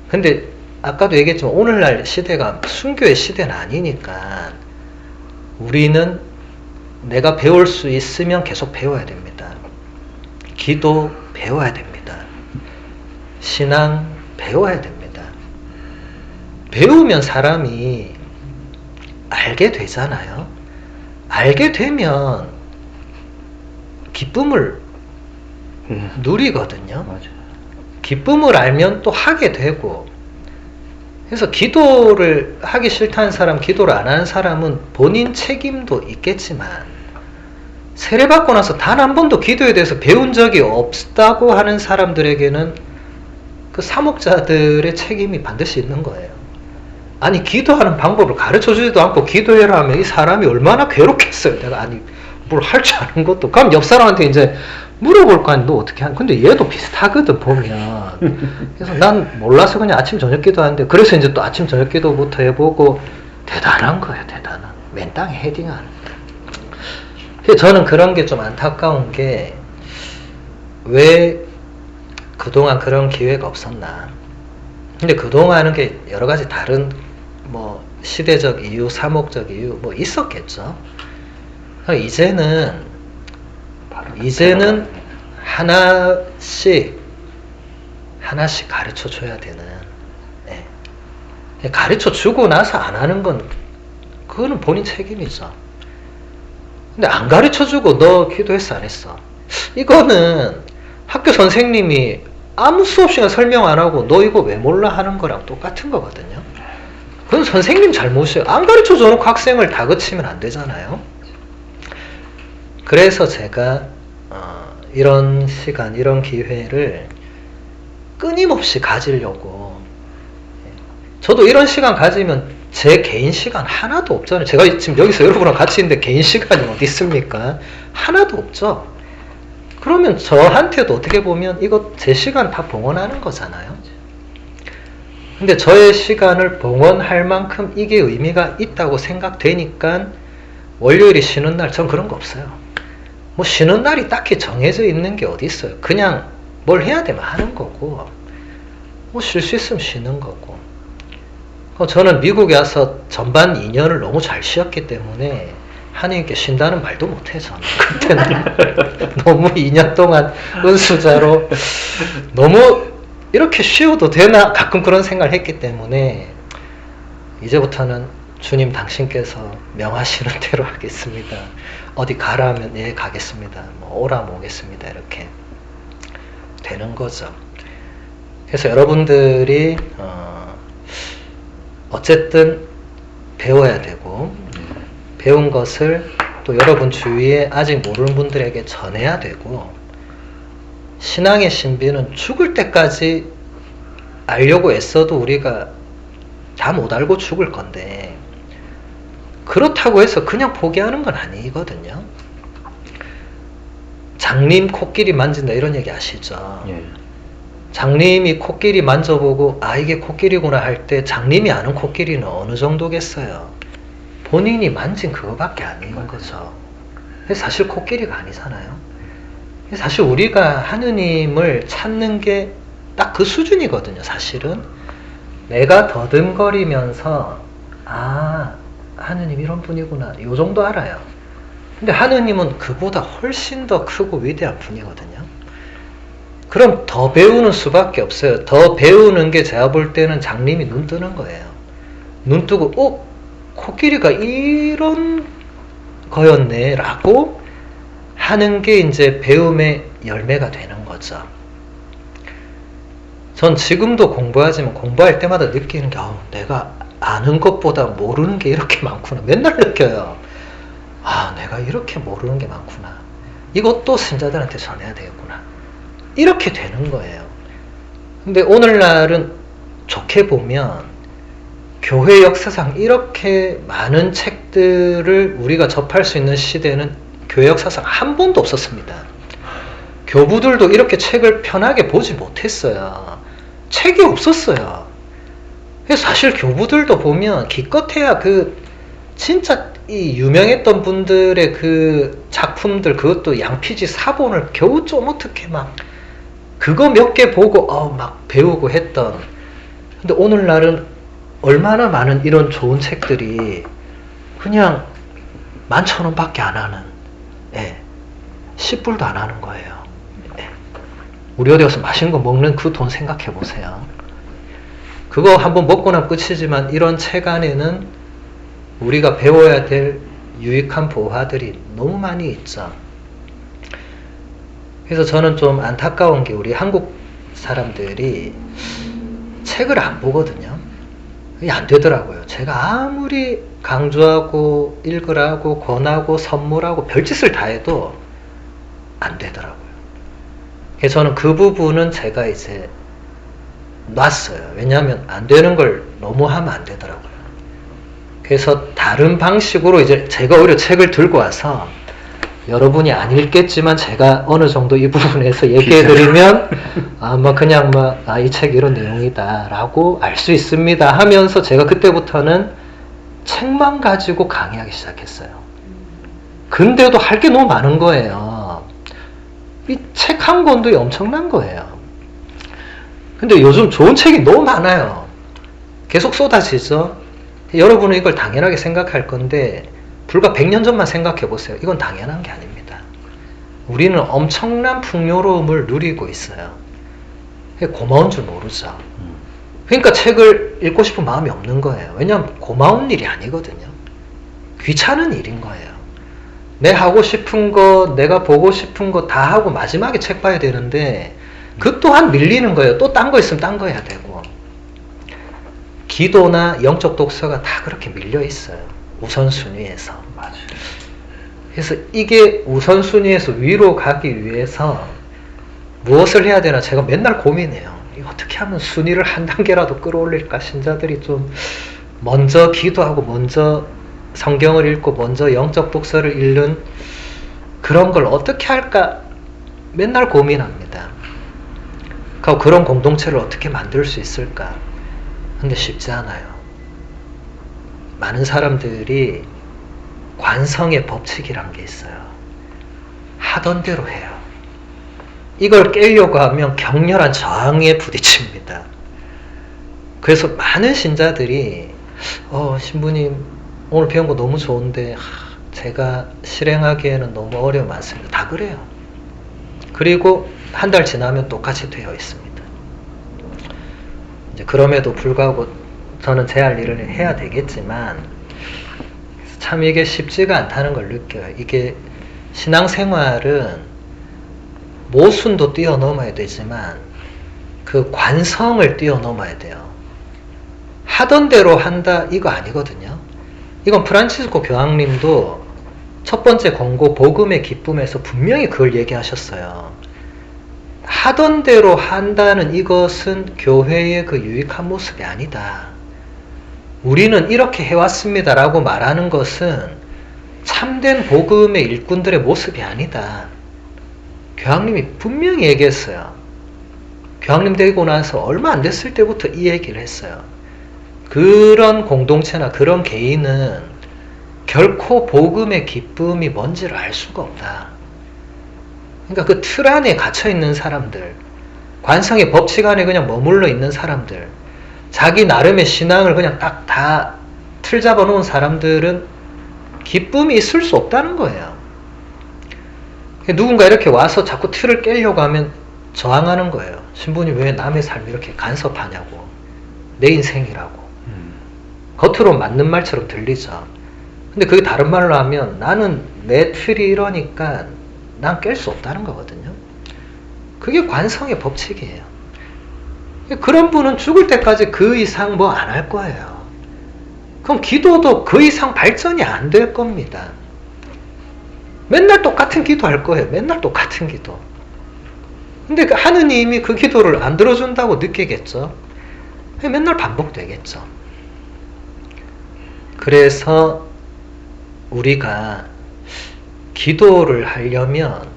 근데 아까도 얘기했지만 오늘날 시대가 순교의 시대는 아니니까 우리는 내가 배울 수 있으면 계속 배워야 됩니다. 기도 배워야 됩니다. 신앙 배워야 됩니다. 배우면 사람이 알게 되잖아요. 알게 되면 기쁨을 누리거든요. 맞아요. 기쁨을 알면 또 하게 되고 그래서 기도를 하기 싫다는 사람, 기도를 안 하는 사람은 본인 책임도 있겠지만 세례받고 나서 단 한 번도 기도에 대해서 배운 적이 없다고 하는 사람들에게는 그 사목자들의 책임이 반드시 있는 거예요. 아니 기도하는 방법을 가르쳐주지도 않고 기도해라 하면 이 사람이 얼마나 괴롭겠어요. 내가 뭘 할 줄 아는 것도. 그럼 옆 사람한테 이제 물어볼 거 아니 너 어떻게 하는. 근데 얘도 비슷하거든 보면. 그래서 난 몰라서 그냥 아침 저녁 기도하는데 그래서 이제 또 아침 저녁 기도부터 해보고 대단한 거예요. 대단한. 맨 땅에 헤딩하는. 저는 그런 게 좀 안타까운 게 왜 그동안 그런 기회가 없었나. 근데 그동안은 게 여러 가지 다른 뭐 시대적 이유, 사목적 이유 뭐 있었겠죠. 이제는 하나씩 가르쳐 줘야 되는, 예. 가르쳐 주고 나서 안 하는 건 그거는 본인 책임이죠. 근데 안 가르쳐 주고 너 기도했어 안 했어? 이거는 학교 선생님이 아무 수업 시간 설명 안 하고 너 이거 왜 몰라 하는 거랑 똑같은 거거든요. 그건 선생님 잘못이에요. 안 가르쳐 줘놓고 학생을 다그치면 안 되잖아요. 그래서 제가 이런 시간, 이런 기회를 끊임없이 가지려고, 저도 이런 시간 가지면 제 개인 시간 하나도 없잖아요. 제가 지금 여기서 여러분랑 같이 있는데 개인 시간이 어디 있습니까? 하나도 없죠. 그러면 저한테도 어떻게 보면 이거 제 시간 다 봉헌하는 거잖아요. 근데 저의 시간을 봉헌할 만큼 이게 의미가 있다고 생각되니까 월요일이 쉬는 날, 전 그런 거 없어요. 뭐 쉬는 날이 딱히 정해져 있는 게 어디 있어요. 그냥 뭘 해야 되면 하는 거고, 뭐 쉴 수 있으면 쉬는 거고. 저는 미국에 와서 전반 2년을 너무 잘 쉬었기 때문에 하나님께 쉰다는 말도 못해. 저는 그때는 너무 2년 동안 은수자로 너무 이렇게 쉬어도 되나 가끔 그런 생각을 했기 때문에 이제부터는 주님 당신께서 명하시는 대로 하겠습니다. 어디 가라 하면 예 가겠습니다. 뭐 오라면 오겠습니다. 이렇게 되는 거죠. 그래서 여러분들이 어쨌든 배워야 되고, 배운 것을 또 여러분 주위에 아직 모르는 분들에게 전해야 되고, 신앙의 신비는 죽을 때까지 알려고 애써도 우리가 다 못 알고 죽을 건데, 그렇다고 해서 그냥 포기하는 건 아니거든요. 장님 코끼리 만진다 이런 얘기 아시죠? 예. 장님이 코끼리 만져보고 아 이게 코끼리구나 할 때 장님이 아는 코끼리는 어느 정도겠어요? 본인이 만진 그거밖에 아닌 거죠. 사실 코끼리가 아니잖아요. 사실 우리가 하느님을 찾는 게 딱 그 수준이거든요. 사실은 내가 더듬거리면서 아 하느님 이런 분이구나 요 정도 알아요. 근데 하느님은 그보다 훨씬 더 크고 위대한 분이거든요. 그럼 더 배우는 수밖에 없어요. 더 배우는 게 제가 볼 때는 장님이 눈 뜨는 거예요. 눈 뜨고 코끼리가 이런 거였네 라고 하는 게 이제 배움의 열매가 되는 거죠. 전 지금도 공부하지만 공부할 때마다 느끼는 게 내가 아는 것보다 모르는 게 이렇게 많구나. 맨날 느껴요. 아 내가 이렇게 모르는 게 많구나. 이것도 신자들한테 전해야 되겠구나. 이렇게 되는 거예요. 근데 오늘날은 좋게 보면 교회 역사상 이렇게 많은 책들을 우리가 접할 수 있는 시대는 교회 역사상 한 번도 없었습니다. 교부들도 이렇게 책을 편하게 보지 못했어요. 책이 없었어요. 그래서 사실 교부들도 보면 기껏해야 진짜 이 유명했던 분들의 그 작품들, 그것도 양피지 사본을 겨우 좀 어떻게 막 그거 몇 개 보고 막 배우고 했던. 근데 오늘날은 얼마나 많은 이런 좋은 책들이 그냥 11,000원밖에 안 하는, 10불도 안 하는 거예요. 우리 어디 가서 맛있는 거 먹는 그 돈 생각해 보세요. 그거 한번 먹고 나면 끝이지만 이런 책 안에는 우리가 배워야 될 유익한 보화들이 너무 많이 있죠. 그래서 저는 좀 안타까운 게 우리 한국 사람들이 책을 안 보거든요. 이게 안 되더라고요. 제가 아무리 강조하고 읽으라고 권하고 선물하고 별짓을 다 해도 안 되더라고요. 그래서 저는 그 부분은 제가 이제 놨어요. 왜냐하면 안 되는 걸 너무 하면 안 되더라고요. 그래서 다른 방식으로 이제 제가 오히려 책을 들고 와서 여러분이 안 읽겠지만 제가 어느 정도 이 부분에서 얘기해드리면 그냥 이 책 이런 내용이다 라고 알 수 있습니다 하면서 제가 그때부터는 책만 가지고 강의하기 시작했어요. 근데도 할 게 너무 많은 거예요. 이 책 한 권도 엄청난 거예요. 근데 요즘 좋은 책이 너무 많아요. 계속 쏟아지죠. 여러분은 이걸 당연하게 생각할 건데 불과 100년 전만 생각해 보세요. 이건 당연한 게 아닙니다. 우리는 엄청난 풍요로움을 누리고 있어요. 고마운 줄 모르죠. 그러니까 책을 읽고 싶은 마음이 없는 거예요. 왜냐하면 고마운 일이 아니거든요. 귀찮은 일인 거예요. 내 하고 싶은 거, 내가 보고 싶은 거 다 하고 마지막에 책 봐야 되는데 그 또한 밀리는 거예요. 또 딴 거 있으면 딴 거 해야 되고. 기도나 영적 독서가 다 그렇게 밀려 있어요. 우선순위에서. 맞아요. 그래서 이게 우선순위에서 위로 가기 위해서 무엇을 해야 되나 제가 맨날 고민해요. 이거 어떻게 하면 순위를 한 단계라도 끌어올릴까? 신자들이 좀 먼저 기도하고 먼저 성경을 읽고 먼저 영적 독서를 읽는 그런 걸 어떻게 할까? 맨날 고민합니다. 그런 공동체를 어떻게 만들 수 있을까? 근데 쉽지 않아요. 많은 사람들이 관성의 법칙이란 게 있어요. 하던 대로 해요. 이걸 깨려고 하면 격렬한 저항에 부딪힙니다. 그래서 많은 신자들이 신부님 오늘 배운 거 너무 좋은데 제가 실행하기에는 너무 어려움이 많습니다. 다 그래요. 그리고 한 달 지나면 똑같이 되어 있습니다. 이제 그럼에도 불구하고 저는 제 할 일을 해야 되겠지만 참 이게 쉽지가 않다는 걸 느껴요. 이게 신앙생활은 모순도 뛰어넘어야 되지만 그 관성을 뛰어넘어야 돼요. 하던 대로 한다 이거 아니거든요. 이건 프란치스코 교황님도 첫 번째 권고 복음의 기쁨에서 분명히 그걸 얘기하셨어요. 하던 대로 한다는 이것은 교회의 그 유익한 모습이 아니다. 우리는 이렇게 해왔습니다 라고 말하는 것은 참된 복음의 일꾼들의 모습이 아니다. 교황님이 분명히 얘기했어요. 교황님 되고 나서 얼마 안 됐을 때부터 이 얘기를 했어요. 그런 공동체나 그런 개인은 결코 복음의 기쁨이 뭔지를 알 수가 없다. 그러니까 그 틀 안에 갇혀 있는 사람들, 관성의 법칙 안에 그냥 머물러 있는 사람들, 자기 나름의 신앙을 그냥 딱 다 틀 잡아 놓은 사람들은 기쁨이 있을 수 없다는 거예요. 누군가 이렇게 와서 자꾸 틀을 깨려고 하면 저항하는 거예요. 신부님 왜 남의 삶 이렇게 간섭하냐고. 내 인생이라고. 겉으로 맞는 말처럼 들리죠. 근데 그게 다른 말로 하면 나는 내 틀이 이러니까 난 깰 수 없다는 거거든요. 그게 관성의 법칙이에요. 그런 분은 죽을 때까지 그 이상 뭐 안 할 거예요. 그럼 기도도 그 이상 발전이 안 될 겁니다. 맨날 똑같은 기도 할 거예요. 맨날 똑같은 기도. 근데 하느님이 그 기도를 안 들어준다고 느끼겠죠. 맨날 반복되겠죠. 그래서 우리가 기도를 하려면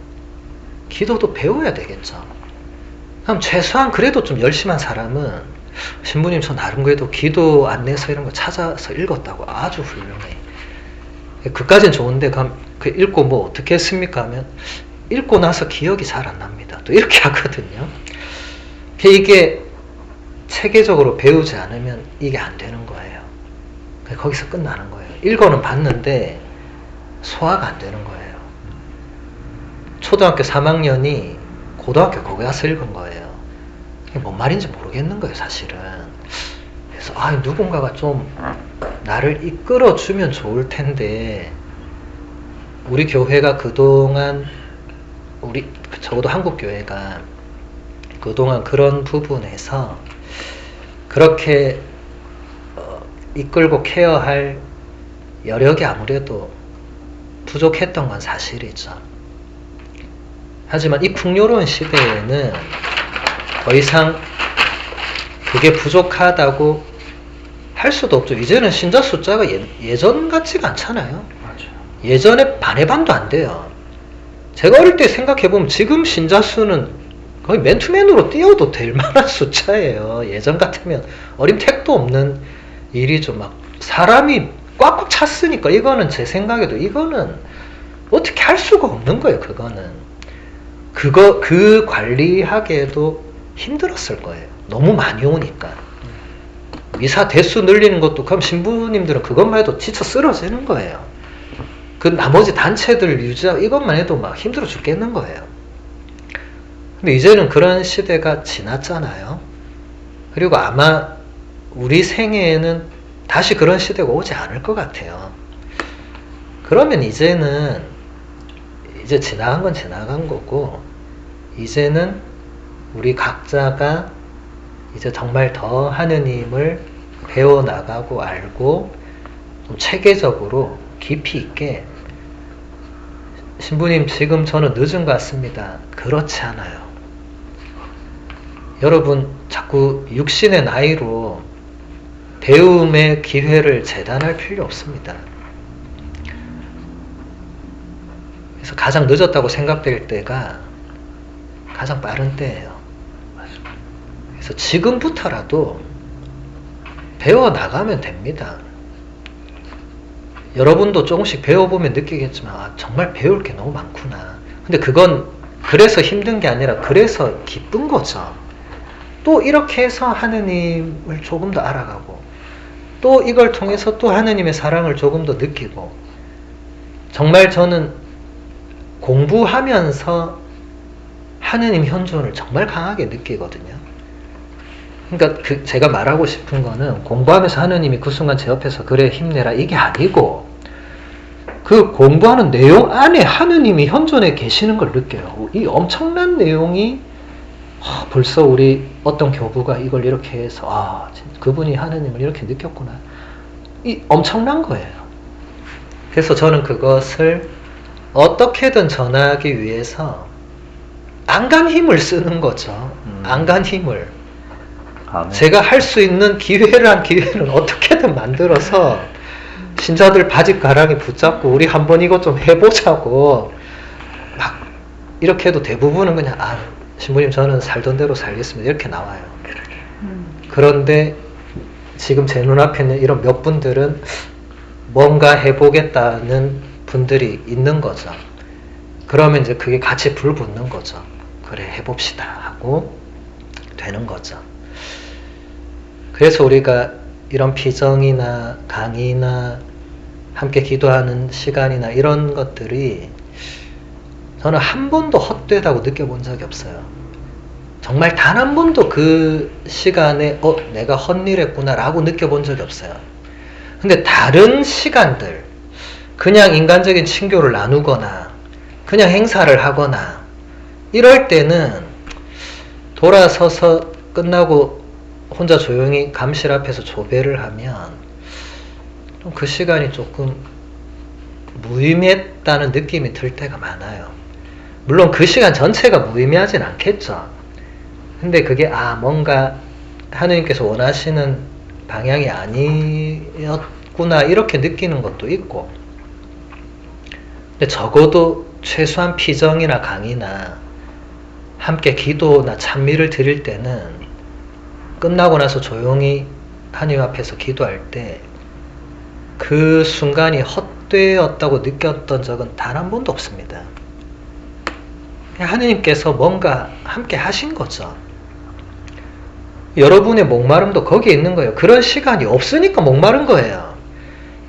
기도도 배워야 되겠죠. 그럼 최소한 그래도 좀 열심한 사람은 신부님 저 나름 그래도 기도 안내서 이런 거 찾아서 읽었다고 아주 훌륭해. 그까진 좋은데 그럼 그 읽고 뭐 어떻게 했습니까 하면 읽고 나서 기억이 잘 안 납니다. 또 이렇게 하거든요. 이게 체계적으로 배우지 않으면 이게 안 되는 거예요. 거기서 끝나는 거예요. 읽어는 봤는데 소화가 안 되는 거예요. 초등학교 3학년이 고등학교 거기 가서 읽은 거예요. 이게 뭔 말인지 모르겠는 거예요, 사실은. 그래서 누군가가 좀 나를 이끌어주면 좋을 텐데 우리 교회가 그동안 적어도 한국 교회가 그동안 그런 부분에서 그렇게 이끌고 케어할 여력이 아무래도 부족했던 건 사실이죠. 하지만 이 풍요로운 시대에는 더 이상 그게 부족하다고 할 수도 없죠. 이제는 신자 숫자가 예전 같지가 않잖아요. 맞아요. 예전에 반의 반도 안 돼요. 제가 어릴 때 생각해보면 지금 신자 수는 거의 맨투맨으로 뛰어도 될 만한 숫자예요. 예전 같으면 어림택도 없는 일이죠. 막 사람이 꽉꽉 찼으니까 이거는 제 생각에도 이거는 어떻게 할 수가 없는 거예요. 그거는 그 관리하기에도 힘들었을 거예요. 너무 많이 오니까. 미사 대수 늘리는 것도 그럼 신부님들은 그것만 해도 지쳐 쓰러지는 거예요. 그 나머지 단체들 유지하고 이것만 해도 막 힘들어 죽겠는 거예요. 근데 이제는 그런 시대가 지났잖아요. 그리고 아마 우리 생애에는 다시 그런 시대가 오지 않을 것 같아요. 그러면 이제는 이제 지나간 건 지나간 거고, 이제는 우리 각자가 이제 정말 더 하느님을 배워나가고 알고 좀 체계적으로 깊이 있게, 신부님 지금 저는 늦은 것 같습니다. 그렇지 않아요. 여러분 자꾸 육신의 나이로 배움의 기회를 재단할 필요 없습니다. 그래서 가장 늦었다고 생각될 때가 가장 빠른 때예요. 그래서 지금부터라도 배워나가면 됩니다. 여러분도 조금씩 배워보면 느끼겠지만 정말 배울 게 너무 많구나. 근데 그건 그래서 힘든 게 아니라 그래서 기쁜 거죠. 또 이렇게 해서 하느님을 조금 더 알아가고, 또 이걸 통해서 또 하느님의 사랑을 조금 더 느끼고, 정말 저는 공부하면서 하느님 현존을 정말 강하게 느끼거든요. 그러니까 제가 말하고 싶은 거는 공부하면서 하느님이 그 순간 제 옆에서 그래 힘내라 이게 아니고, 그 공부하는 내용 안에 하느님이 현존해 계시는 걸 느껴요. 이 엄청난 내용이 벌써 우리 어떤 교부가 이걸 이렇게 해서 그분이 하느님을 이렇게 느꼈구나. 이 엄청난 거예요. 그래서 저는 그것을 어떻게든 전하기 위해서 안간 힘을 쓰는 거죠. 안간 힘을. 아멘. 제가 할 수 있는 기회는 어떻게든 만들어서 신자들 바짓가랑이 붙잡고 우리 한번 이거 좀 해보자고 막 이렇게 해도 대부분은 그냥 신부님 저는 살던 대로 살겠습니다 이렇게 나와요. 그런데 지금 제 눈앞에 있는 이런 몇 분들은 뭔가 해보겠다는 분들이 있는 거죠. 그러면 이제 그게 같이 불 붙는 거죠. 그래 해봅시다 하고 되는 거죠. 그래서 우리가 이런 피정이나 강의나 함께 기도하는 시간이나 이런 것들이 저는 한 번도 헛되다고 느껴본 적이 없어요. 정말 단 한 번도 그 시간에 내가 헛일했구나 라고 느껴본 적이 없어요. 근데 다른 시간들, 그냥 인간적인 친교를 나누거나 그냥 행사를 하거나 이럴 때는 돌아서서 끝나고 혼자 조용히 감실 앞에서 조배를 하면 그 시간이 조금 무의미했다는 느낌이 들 때가 많아요. 물론 그 시간 전체가 무의미하진 않겠죠. 근데 그게 뭔가 하느님께서 원하시는 방향이 아니었구나 이렇게 느끼는 것도 있고, 근데 적어도 최소한 피정이나 강의나 함께 기도나 찬미를 드릴 때는 끝나고 나서 조용히 하느님 앞에서 기도할 때 그 순간이 헛되었다고 느꼈던 적은 단 한 번도 없습니다. 하느님께서 뭔가 함께 하신 거죠. 여러분의 목마름도 거기에 있는 거예요. 그런 시간이 없으니까 목마른 거예요.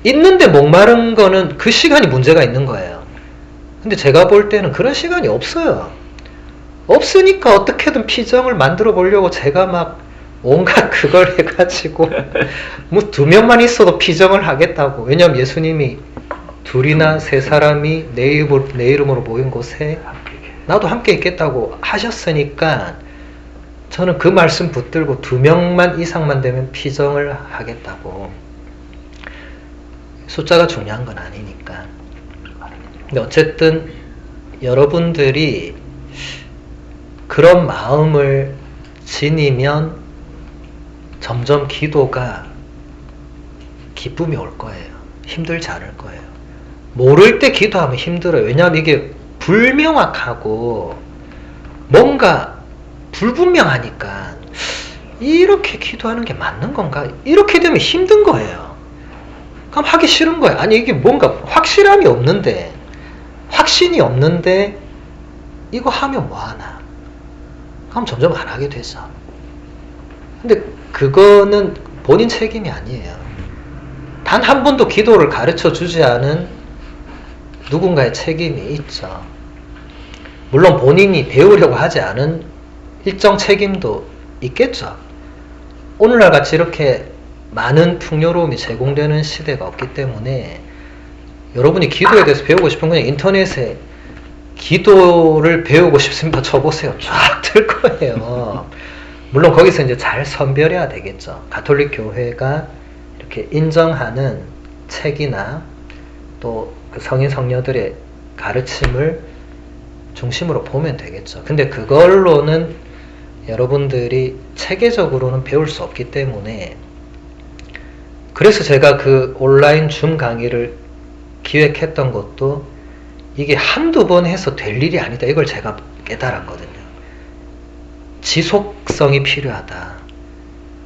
있는데 목마른 거는 그 시간이 문제가 있는 거예요. 근데 제가 볼 때는 그런 시간이 없어요. 없으니까 어떻게든 피정을 만들어 보려고 제가 막 온갖 그걸 해가지고 뭐 2명만 있어도 피정을 하겠다고. 왜냐면 예수님이 2이나 3사람이 내 이름으로 모인 곳에 나도 함께 있겠다고 하셨으니까 저는 그 말씀 붙들고 2명만 이상만 되면 피정을 하겠다고. 숫자가 중요한 건 아니니까. 근데 어쨌든 여러분들이 그런 마음을 지니면 점점 기도가 기쁨이 올 거예요. 힘들지 않을 거예요. 모를 때 기도하면 힘들어요. 왜냐하면 이게 불명확하고 뭔가 불분명하니까 이렇게 기도하는 게 맞는 건가? 이렇게 되면 힘든 거예요. 그럼 하기 싫은 거예요. 아니 이게 뭔가 확실함이 없는데, 확신이 없는데 이거 하면 뭐하나? 그럼 점점 안 하게 되죠. 근데 그거는 본인 책임이 아니에요. 단 한 번도 기도를 가르쳐 주지 않은 누군가의 책임이 있죠. 물론 본인이 배우려고 하지 않은 일정 책임도 있겠죠. 오늘날 같이 이렇게 많은 풍요로움이 제공되는 시대가 없기 때문에 여러분이 기도에 대해서 배우고 싶으면 그냥 인터넷에 기도를 배우고 싶습니다 쳐보세요. 쫙 뜰 거예요. 물론 거기서 이제 잘 선별해야 되겠죠. 가톨릭 교회가 이렇게 인정하는 책이나 또 그 성인 성녀들의 가르침을 중심으로 보면 되겠죠. 근데 그걸로는 여러분들이 체계적으로는 배울 수 없기 때문에, 그래서 제가 그 온라인 줌 강의를 기획했던 것도 이게 한두 번 해서 될 일이 아니다. 이걸 제가 깨달았거든요. 지속성이 필요하다.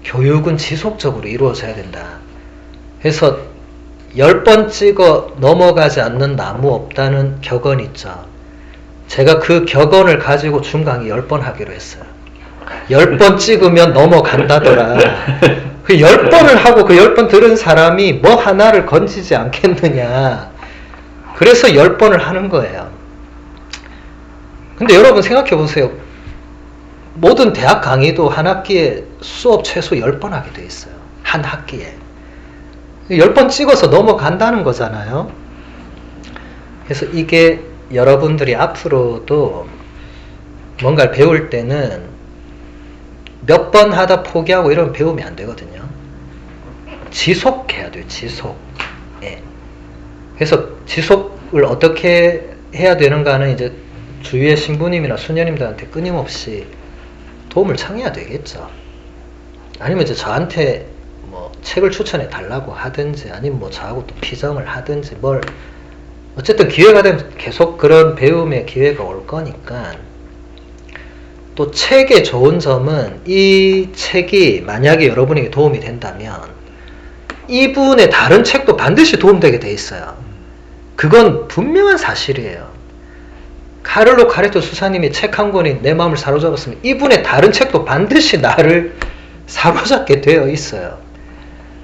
교육은 지속적으로 이루어져야 된다. 그래서 10번 찍어 넘어가지 않는 나무 없다는 격언 있죠. 제가 그 격언을 가지고 줌 강의 10번 하기로 했어요. 10번 찍으면 넘어간다더라. 그 10번을 하고 그 10번 들은 사람이 뭐 하나를 건지지 않겠느냐. 그래서 10번을 하는 거예요. 근데 여러분 생각해 보세요. 모든 대학 강의도 한 학기에 수업 최소 10번 하게 돼 있어요. 한 학기에. 10번 찍어서 넘어간다는 거잖아요. 그래서 이게 여러분들이 앞으로도 뭔가를 배울 때는 몇 번 하다 포기하고 이러면 배우면 안 되거든요. 지속해야 돼요. 지속. 예. 그래서 지속을 어떻게 해야 되는가는 이제 주위의 신부님이나 수녀님들한테 끊임없이 도움을 청해야 되겠죠. 아니면 이제 저한테 뭐 책을 추천해 달라고 하든지, 아니면 뭐 저하고 또 피정을 하든지, 뭘 어쨌든 기회가 되면 계속 그런 배움의 기회가 올 거니까. 또 책의 좋은 점은 이 책이 만약에 여러분에게 도움이 된다면 이분의 다른 책도 반드시 도움되게 돼 있어요. 그건 분명한 사실이에요. 카를로 카레토 수사님이 책 한 권이 내 마음을 사로잡았으면 이분의 다른 책도 반드시 나를 사로잡게 되어 있어요.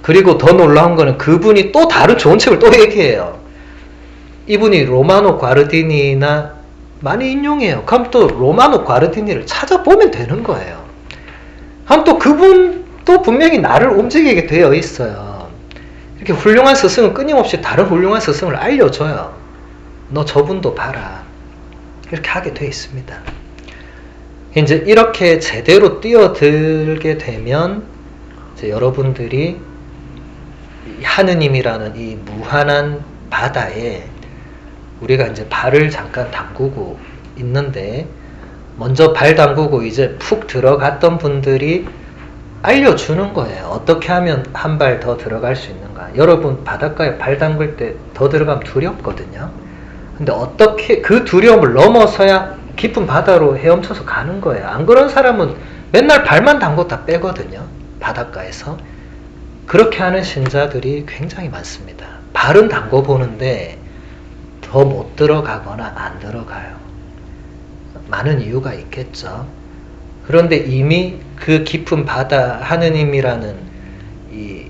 그리고 더 놀라운 거는 그분이 또 다른 좋은 책을 또 얘기해요. 이분이 로마노 과르디니나 많이 인용해요. 그럼 또 로마노 과르디니를 찾아보면 되는 거예요. 그럼 또 그분도 분명히 나를 움직이게 되어 있어요. 이렇게 훌륭한 스승은 끊임없이 다른 훌륭한 스승을 알려줘요. 너 저분도 봐라. 이렇게 하게 되어 있습니다. 이제 이렇게 제대로 뛰어들게 되면 이제 여러분들이 하느님이라는 이 무한한 바다에 우리가 이제 발을 잠깐 담그고 있는데, 먼저 발 담그고 이제 푹 들어갔던 분들이 알려주는 거예요. 어떻게 하면 한 발 더 들어갈 수 있는가. 여러분 바닷가에 발 담글 때 더 들어가면 두렵거든요. 근데 어떻게 그 두려움을 넘어서야 깊은 바다로 헤엄쳐서 가는 거예요. 안 그런 사람은 맨날 발만 담궜다 빼거든요. 바닷가에서. 그렇게 하는 신자들이 굉장히 많습니다. 발은 담궈보는데 더 못 들어가거나 안 들어가요. 많은 이유가 있겠죠. 그런데 이미 그 깊은 바다, 하느님이라는 이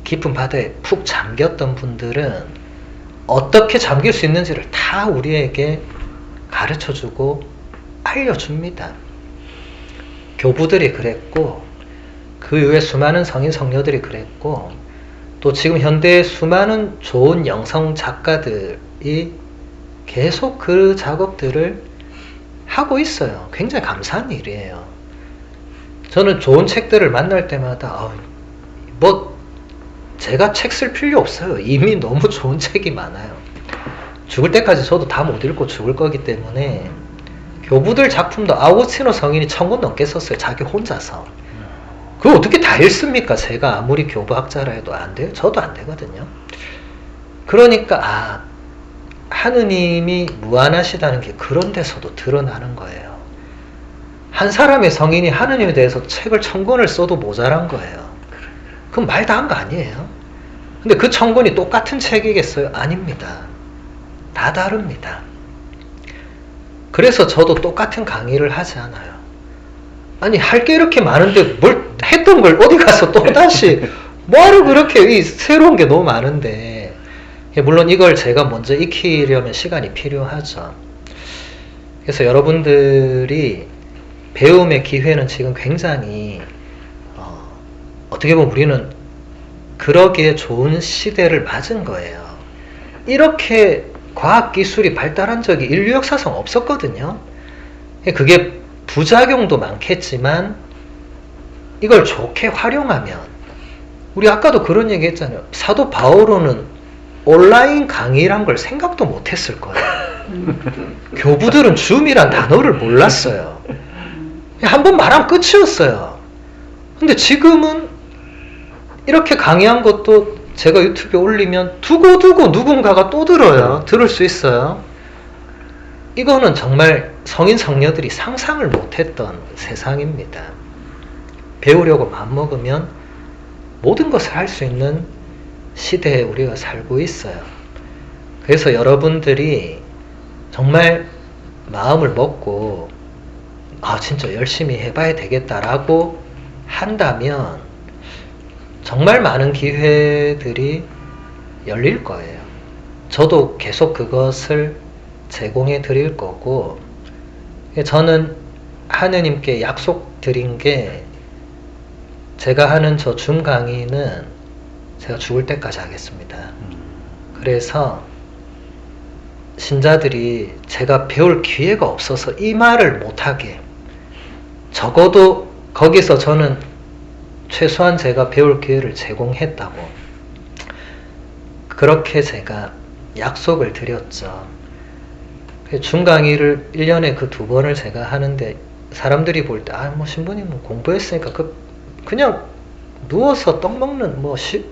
깊은 바다에 푹 잠겼던 분들은 어떻게 잠길 수 있는지를 다 우리에게 가르쳐주고 알려줍니다. 교부들이 그랬고, 그 이후에 수많은 성인 성녀들이 그랬고, 또 지금 현대의 수많은 좋은 영성 작가들이 계속 그 작업들을 하고 있어요. 굉장히 감사한 일이에요. 저는 좋은 책들을 만날 때마다 뭐 제가 책 쓸 필요 없어요. 이미 너무 좋은 책이 많아요. 죽을 때까지 저도 다 못 읽고 죽을 거기 때문에. 교부들 작품도 아우구스티노 성인이 1000권 넘게 썼어요. 자기 혼자서. 그걸 어떻게 다 읽습니까? 제가 아무리 교부학자라 해도 안 돼요. 저도 안 되거든요. 그러니까 하느님이 무한하시다는 게 그런 데서도 드러나는 거예요. 한 사람의 성인이 하느님에 대해서 책을 1000권을 써도 모자란 거예요. 그건 말 다 한 거 아니에요. 근데 그 1000권이 똑같은 책이겠어요? 아닙니다. 다 다릅니다. 그래서 저도 똑같은 강의를 하지 않아요. 아니 할 게 이렇게 많은데 뭘 했던 걸 어디 가서 또 다시 뭐하러 그렇게 이 새로운 게 너무 많은데. 물론 이걸 제가 먼저 익히려면 시간이 필요하죠. 그래서 여러분들이 배움의 기회는 지금 굉장히 어떻게 보면 우리는 그러기에 좋은 시대를 맞은 거예요. 이렇게 과학기술이 발달한 적이 인류 역사상 없었거든요. 그게 부작용도 많겠지만 이걸 좋게 활용하면, 우리 아까도 그런 얘기 했잖아요. 사도 바오로는 온라인 강의란 걸 생각도 못했을 거예요. 교부들은 줌이란 단어를 몰랐어요. 한번 말하면 끝이었어요. 근데 지금은 이렇게 강의한 것도 제가 유튜브에 올리면 두고두고 누군가가 또 들어요. 들을 수 있어요. 이거는 정말 성인 성녀들이 상상을 못했던 세상입니다. 배우려고 마음먹으면 모든 것을 할 수 있는 시대에 우리가 살고 있어요. 그래서 여러분들이 정말 마음을 먹고 진짜 열심히 해봐야 되겠다라고 한다면 정말 많은 기회들이 열릴 거예요. 저도 계속 그것을 제공해 드릴 거고, 저는 하느님께 약속드린 게, 제가 하는 저 줌 강의는 제가 죽을 때까지 하겠습니다. 그래서 신자들이 제가 배울 기회가 없어서 이 말을 못하게, 적어도 거기서 저는 최소한 제가 배울 기회를 제공했다고 그렇게 제가 약속을 드렸죠. 줌 강의를 1년에 그 2번을 제가 하는데, 사람들이 볼 때 뭐 신부님은 공부했으니까 그냥 누워서 떡 먹는,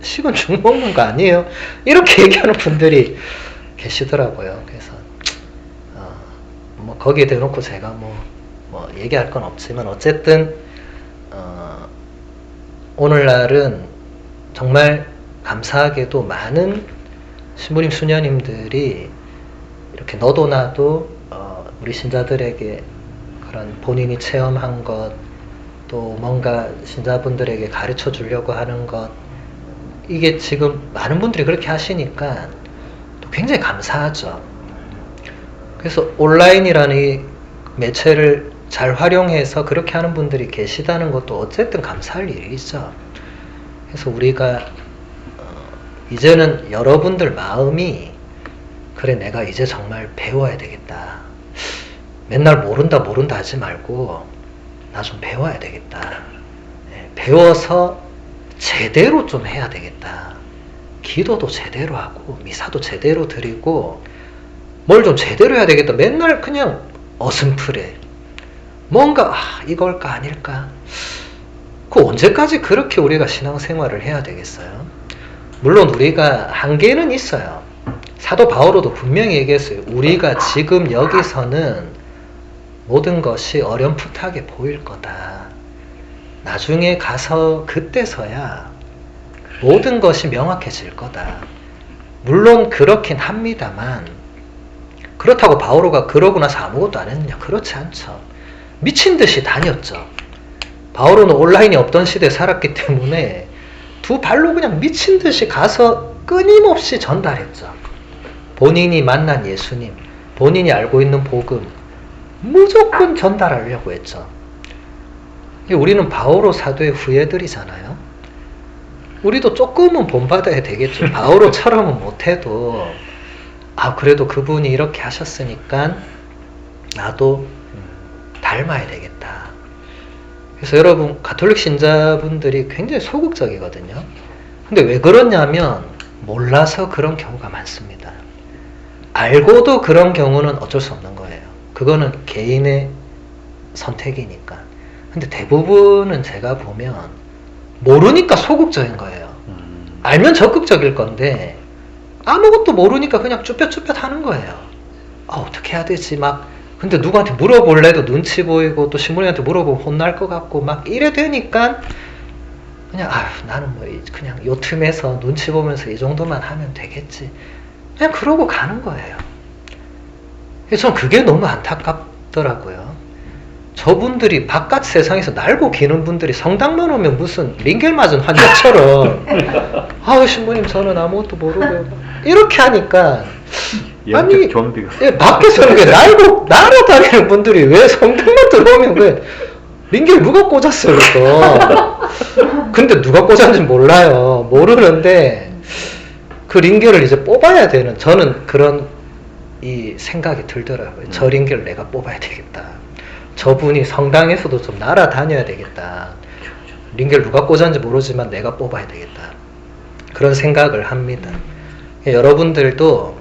식은 죽 먹는 거 아니에요? 이렇게 얘기하는 분들이 계시더라고요. 그래서 거기에 대놓고 제가 얘기할 건 없지만, 어쨌든 오늘날은 정말 감사하게도 많은 신부님 수녀님들이 이렇게 너도 나도 우리 신자들에게 그런 본인이 체험한 것, 또 뭔가 신자분들에게 가르쳐 주려고 하는 것, 이게 지금 많은 분들이 그렇게 하시니까 또 굉장히 감사하죠. 그래서 온라인이라는 이 매체를 잘 활용해서 그렇게 하는 분들이 계시다는 것도 어쨌든 감사할 일이죠. 그래서 우리가 이제는 여러분들 마음이, 그래 내가 이제 정말 배워야 되겠다, 맨날 모른다 하지 말고 나 좀 배워야 되겠다, 배워서 제대로 좀 해야 되겠다, 기도도 제대로 하고 미사도 제대로 드리고 뭘 좀 제대로 해야 되겠다, 맨날 그냥 어슴푸레 뭔가 이걸까 아닐까, 그 언제까지 그렇게 우리가 신앙생활을 해야 되겠어요? 물론 우리가 한계는 있어요. 사도 바오로도 분명히 얘기했어요. 우리가 지금 여기서는 모든 것이 어렴풋하게 보일 거다. 나중에 가서 그때서야 모든 것이 명확해질 거다. 물론 그렇긴 합니다만, 그렇다고 바오로가 그러고 나서 아무것도 안 했느냐? 그렇지 않죠. 미친 듯이 다녔죠. 바오로는 온라인이 없던 시대에 살았기 때문에 두 발로 그냥 미친 듯이 가서 끊임없이 전달했죠. 본인이 만난 예수님, 본인이 알고 있는 복음, 무조건 전달하려고 했죠. 우리는 바오로 사도의 후예들이잖아요. 우리도 조금은 본받아야 되겠죠. 바오로처럼은 못해도 그래도 그분이 이렇게 하셨으니까 나도 닮아야 되겠다. 그래서 여러분, 가톨릭 신자분들이 굉장히 소극적이거든요. 근데 왜 그러냐면 몰라서 그런 경우가 많습니다. 알고도 그런 경우는 어쩔 수 없는 거예요. 그거는 개인의 선택이니까. 근데 대부분은 제가 보면 모르니까 소극적인 거예요. 알면 적극적일 건데 아무것도 모르니까 그냥 쭈뼛쭈뼛 하는 거예요. 어떻게 해야 되지? 근데 누구한테 물어볼래도 눈치 보이고, 또 신부님한테 물어보면 혼날 것 같고 이래 되니까 그냥 나는 그냥 요 틈에서 눈치 보면서 이 정도만 하면 되겠지, 그냥 그러고 가는 거예요. 그래서 전 그게 너무 안타깝더라고요. 저분들이 바깥 세상에서 날고 기는 분들이 성당만 오면 무슨 링겔 맞은 환자처럼 아우 신부님 저는 아무것도 모르고요 이렇게 하니까 아니 예, 밖에서는 왜 날아다니는 분들이 왜 성당만 들어오면 왜 링겔 누가 꽂았어요 또 근데 누가 꽂았는지 몰라요 모르는데 그 링겔을 이제 뽑아야 되는 저는 그런 이 생각이 들더라고요 저 링겔을 내가 뽑아야 되겠다 저분이 성당에서도 좀 날아다녀야 되겠다 링겔 누가 꽂았는지 모르지만 내가 뽑아야 되겠다 그런 생각을 합니다 여러분들도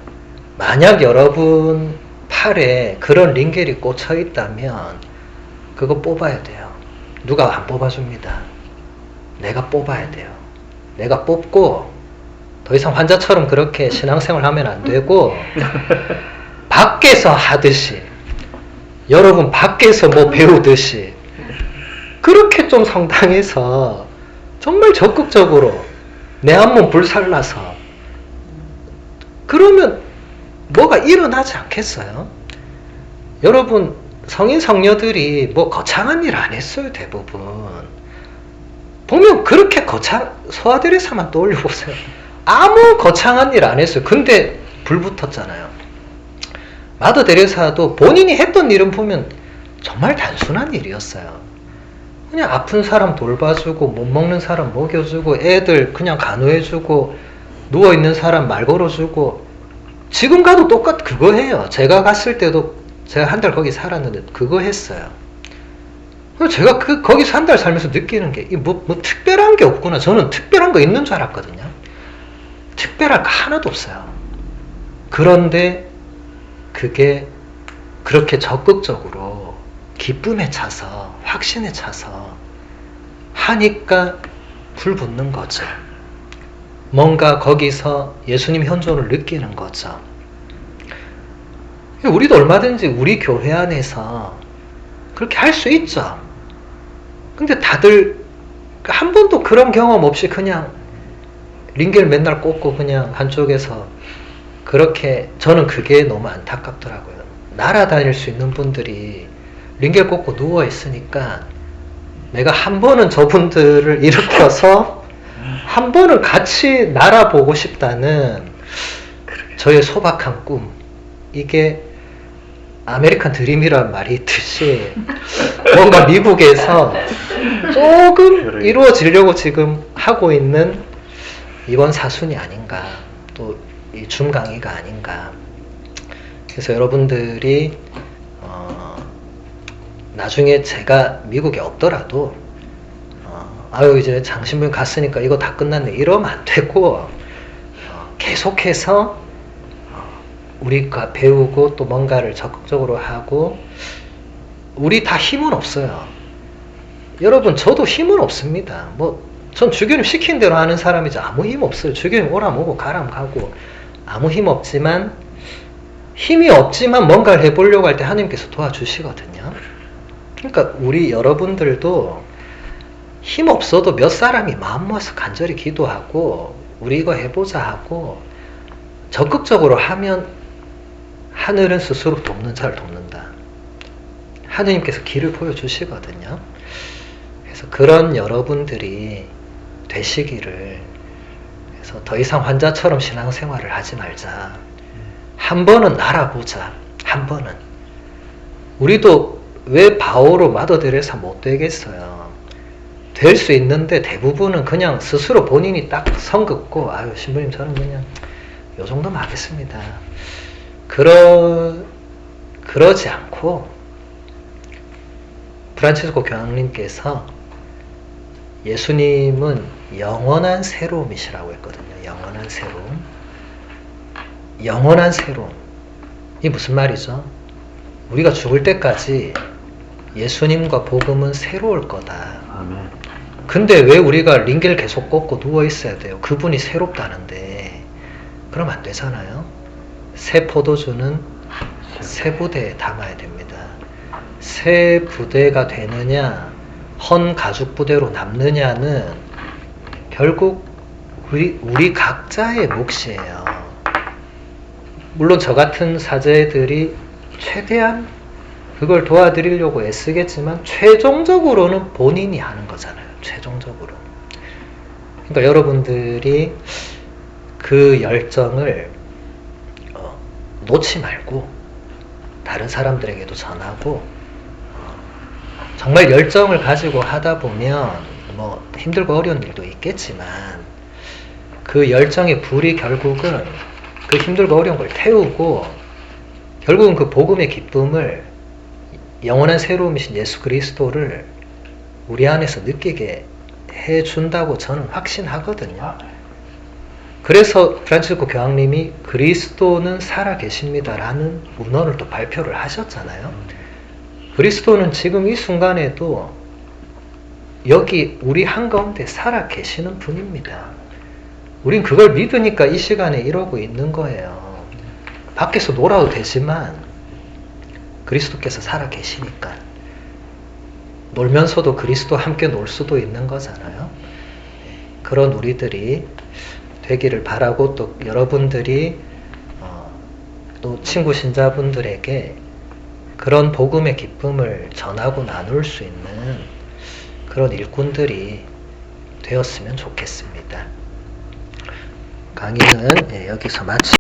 만약 여러분 팔에 그런 링겔이 꽂혀 있다면 그거 뽑아야 돼요 누가 안 뽑아줍니다 내가 뽑아야 돼요 내가 뽑고 더 이상 환자처럼 그렇게 신앙생활 하면 안 되고 밖에서 하듯이 여러분 밖에서 뭐 배우듯이 그렇게 좀 성당에서 정말 적극적으로 내 한몸 불살라서 그러면 뭐가 일어나지 않겠어요? 여러분 성인 성녀들이 뭐 거창한 일 안 했어요 대부분 보면 그렇게 소아데레사만 떠올려보세요 아무 거창한 일 안 했어요 근데 불 붙었잖아요 마더 데레사도 본인이 했던 일은 보면 정말 단순한 일이었어요 그냥 아픈 사람 돌봐주고 못 먹는 사람 먹여주고 애들 그냥 간호해주고 누워있는 사람 말 걸어주고 지금 가도 그거 해요 제가 갔을 때도 제가 한 달 거기 살았는데 그거 했어요 제가 거기서 한 달 살면서 느끼는 게 뭐 특별한 게 없구나 저는 특별한 거 있는 줄 알았거든요 특별할 거 하나도 없어요 그런데 그게 그렇게 적극적으로 기쁨에 차서 확신에 차서 하니까 불 붙는 거죠 뭔가 거기서 예수님 현존을 느끼는 거죠 우리도 얼마든지 우리 교회 안에서 그렇게 할 수 있죠 근데 다들 한 번도 그런 경험 없이 그냥 링겔 맨날 꽂고 그냥 한쪽에서 그렇게 저는 그게 너무 안타깝더라고요 날아다닐 수 있는 분들이 링겔 꽂고 누워있으니까 내가 한 번은 저분들을 일으켜서 한 번은 같이 날아보고 싶다는 저의 소박한 꿈 이게 아메리칸 드림이라는 말이 있듯이 뭔가 미국에서 조금 이루어지려고 지금 하고 있는 이번 사순이 아닌가 또 이 줌강의가 아닌가 그래서 여러분들이 나중에 제가 미국에 없더라도 아유 이제 장신부님 갔으니까 이거 다 끝났네 이러면 안 되고 계속해서 우리가 배우고 또 뭔가를 적극적으로 하고 우리 다 힘은 없어요 여러분 저도 힘은 없습니다 전 주교님 시킨 대로 하는 사람이지 아무 힘 없어요 주교님 오라면 오고 가라면 가고 아무 힘 없지만 힘이 없지만 뭔가를 해보려고 할 때 하나님께서 도와주시거든요 그러니까 우리 여러분들도 힘 없어도 몇 사람이 마음 모아서 간절히 기도하고 우리 이거 해보자 하고 적극적으로 하면 하늘은 스스로 돕는 자를 돕는다 하느님께서 길을 보여주시거든요 그래서 그런 여러분들이 되시기를 그래서 더 이상 환자처럼 신앙생활을 하지 말자 한 번은 날아보자 한 번은 우리도 왜 바오로 마더 데레사 못 되겠어요 될 수 있는데 대부분은 그냥 스스로 본인이 딱 선 긋고 아유 신부님 저는 그냥 요 정도만 하겠습니다 그러지 않고 프란치스코 교황님께서 예수님은 영원한 새로움이시라고 했거든요. 영원한 새로움. 영원한 새로움. 이게 무슨 말이죠? 우리가 죽을 때까지 예수님과 복음은 새로울 거다. 아멘. 근데 왜 우리가 링겔 계속 꽂고 누워 있어야 돼요? 그분이 새롭다는데. 그럼 안 되잖아요. 새 포도주는 새 부대에 담아야 됩니다. 새 부대가 되느냐, 헌 가죽 부대로 남느냐는 결국 우리 각자의 몫이에요. 물론 저 같은 사제들이 최대한 그걸 도와드리려고 애쓰겠지만 최종적으로는 본인이 하는 거잖아요. 최종적으로. 그러니까 여러분들이 그 열정을 놓지 말고 다른 사람들에게도 전하고 정말 열정을 가지고 하다 보면 뭐 힘들고 어려운 일도 있겠지만 그 열정의 불이 결국은 그 힘들고 어려운 걸 태우고 결국은 그 복음의 기쁨을 영원한 새로움이신 예수 그리스도를 우리 안에서 느끼게 해준다고 저는 확신하거든요. 그래서 프란치스코 교황님이 그리스도는 살아계십니다라는 문헌을 또 발표를 하셨잖아요. 그리스도는 지금 이 순간에도 여기 우리 한가운데 살아계시는 분입니다. 우린 그걸 믿으니까 이 시간에 이러고 있는 거예요. 밖에서 놀아도 되지만 그리스도께서 살아계시니까 놀면서도 그리스도와 함께 놀 수도 있는 거잖아요. 그런 우리들이 되기를 바라고 또 여러분들이 또 친구 신자분들에게 그런 복음의 기쁨을 전하고 나눌 수 있는 그런 일꾼들이 되었으면 좋겠습니다. 강의는 여기서 마치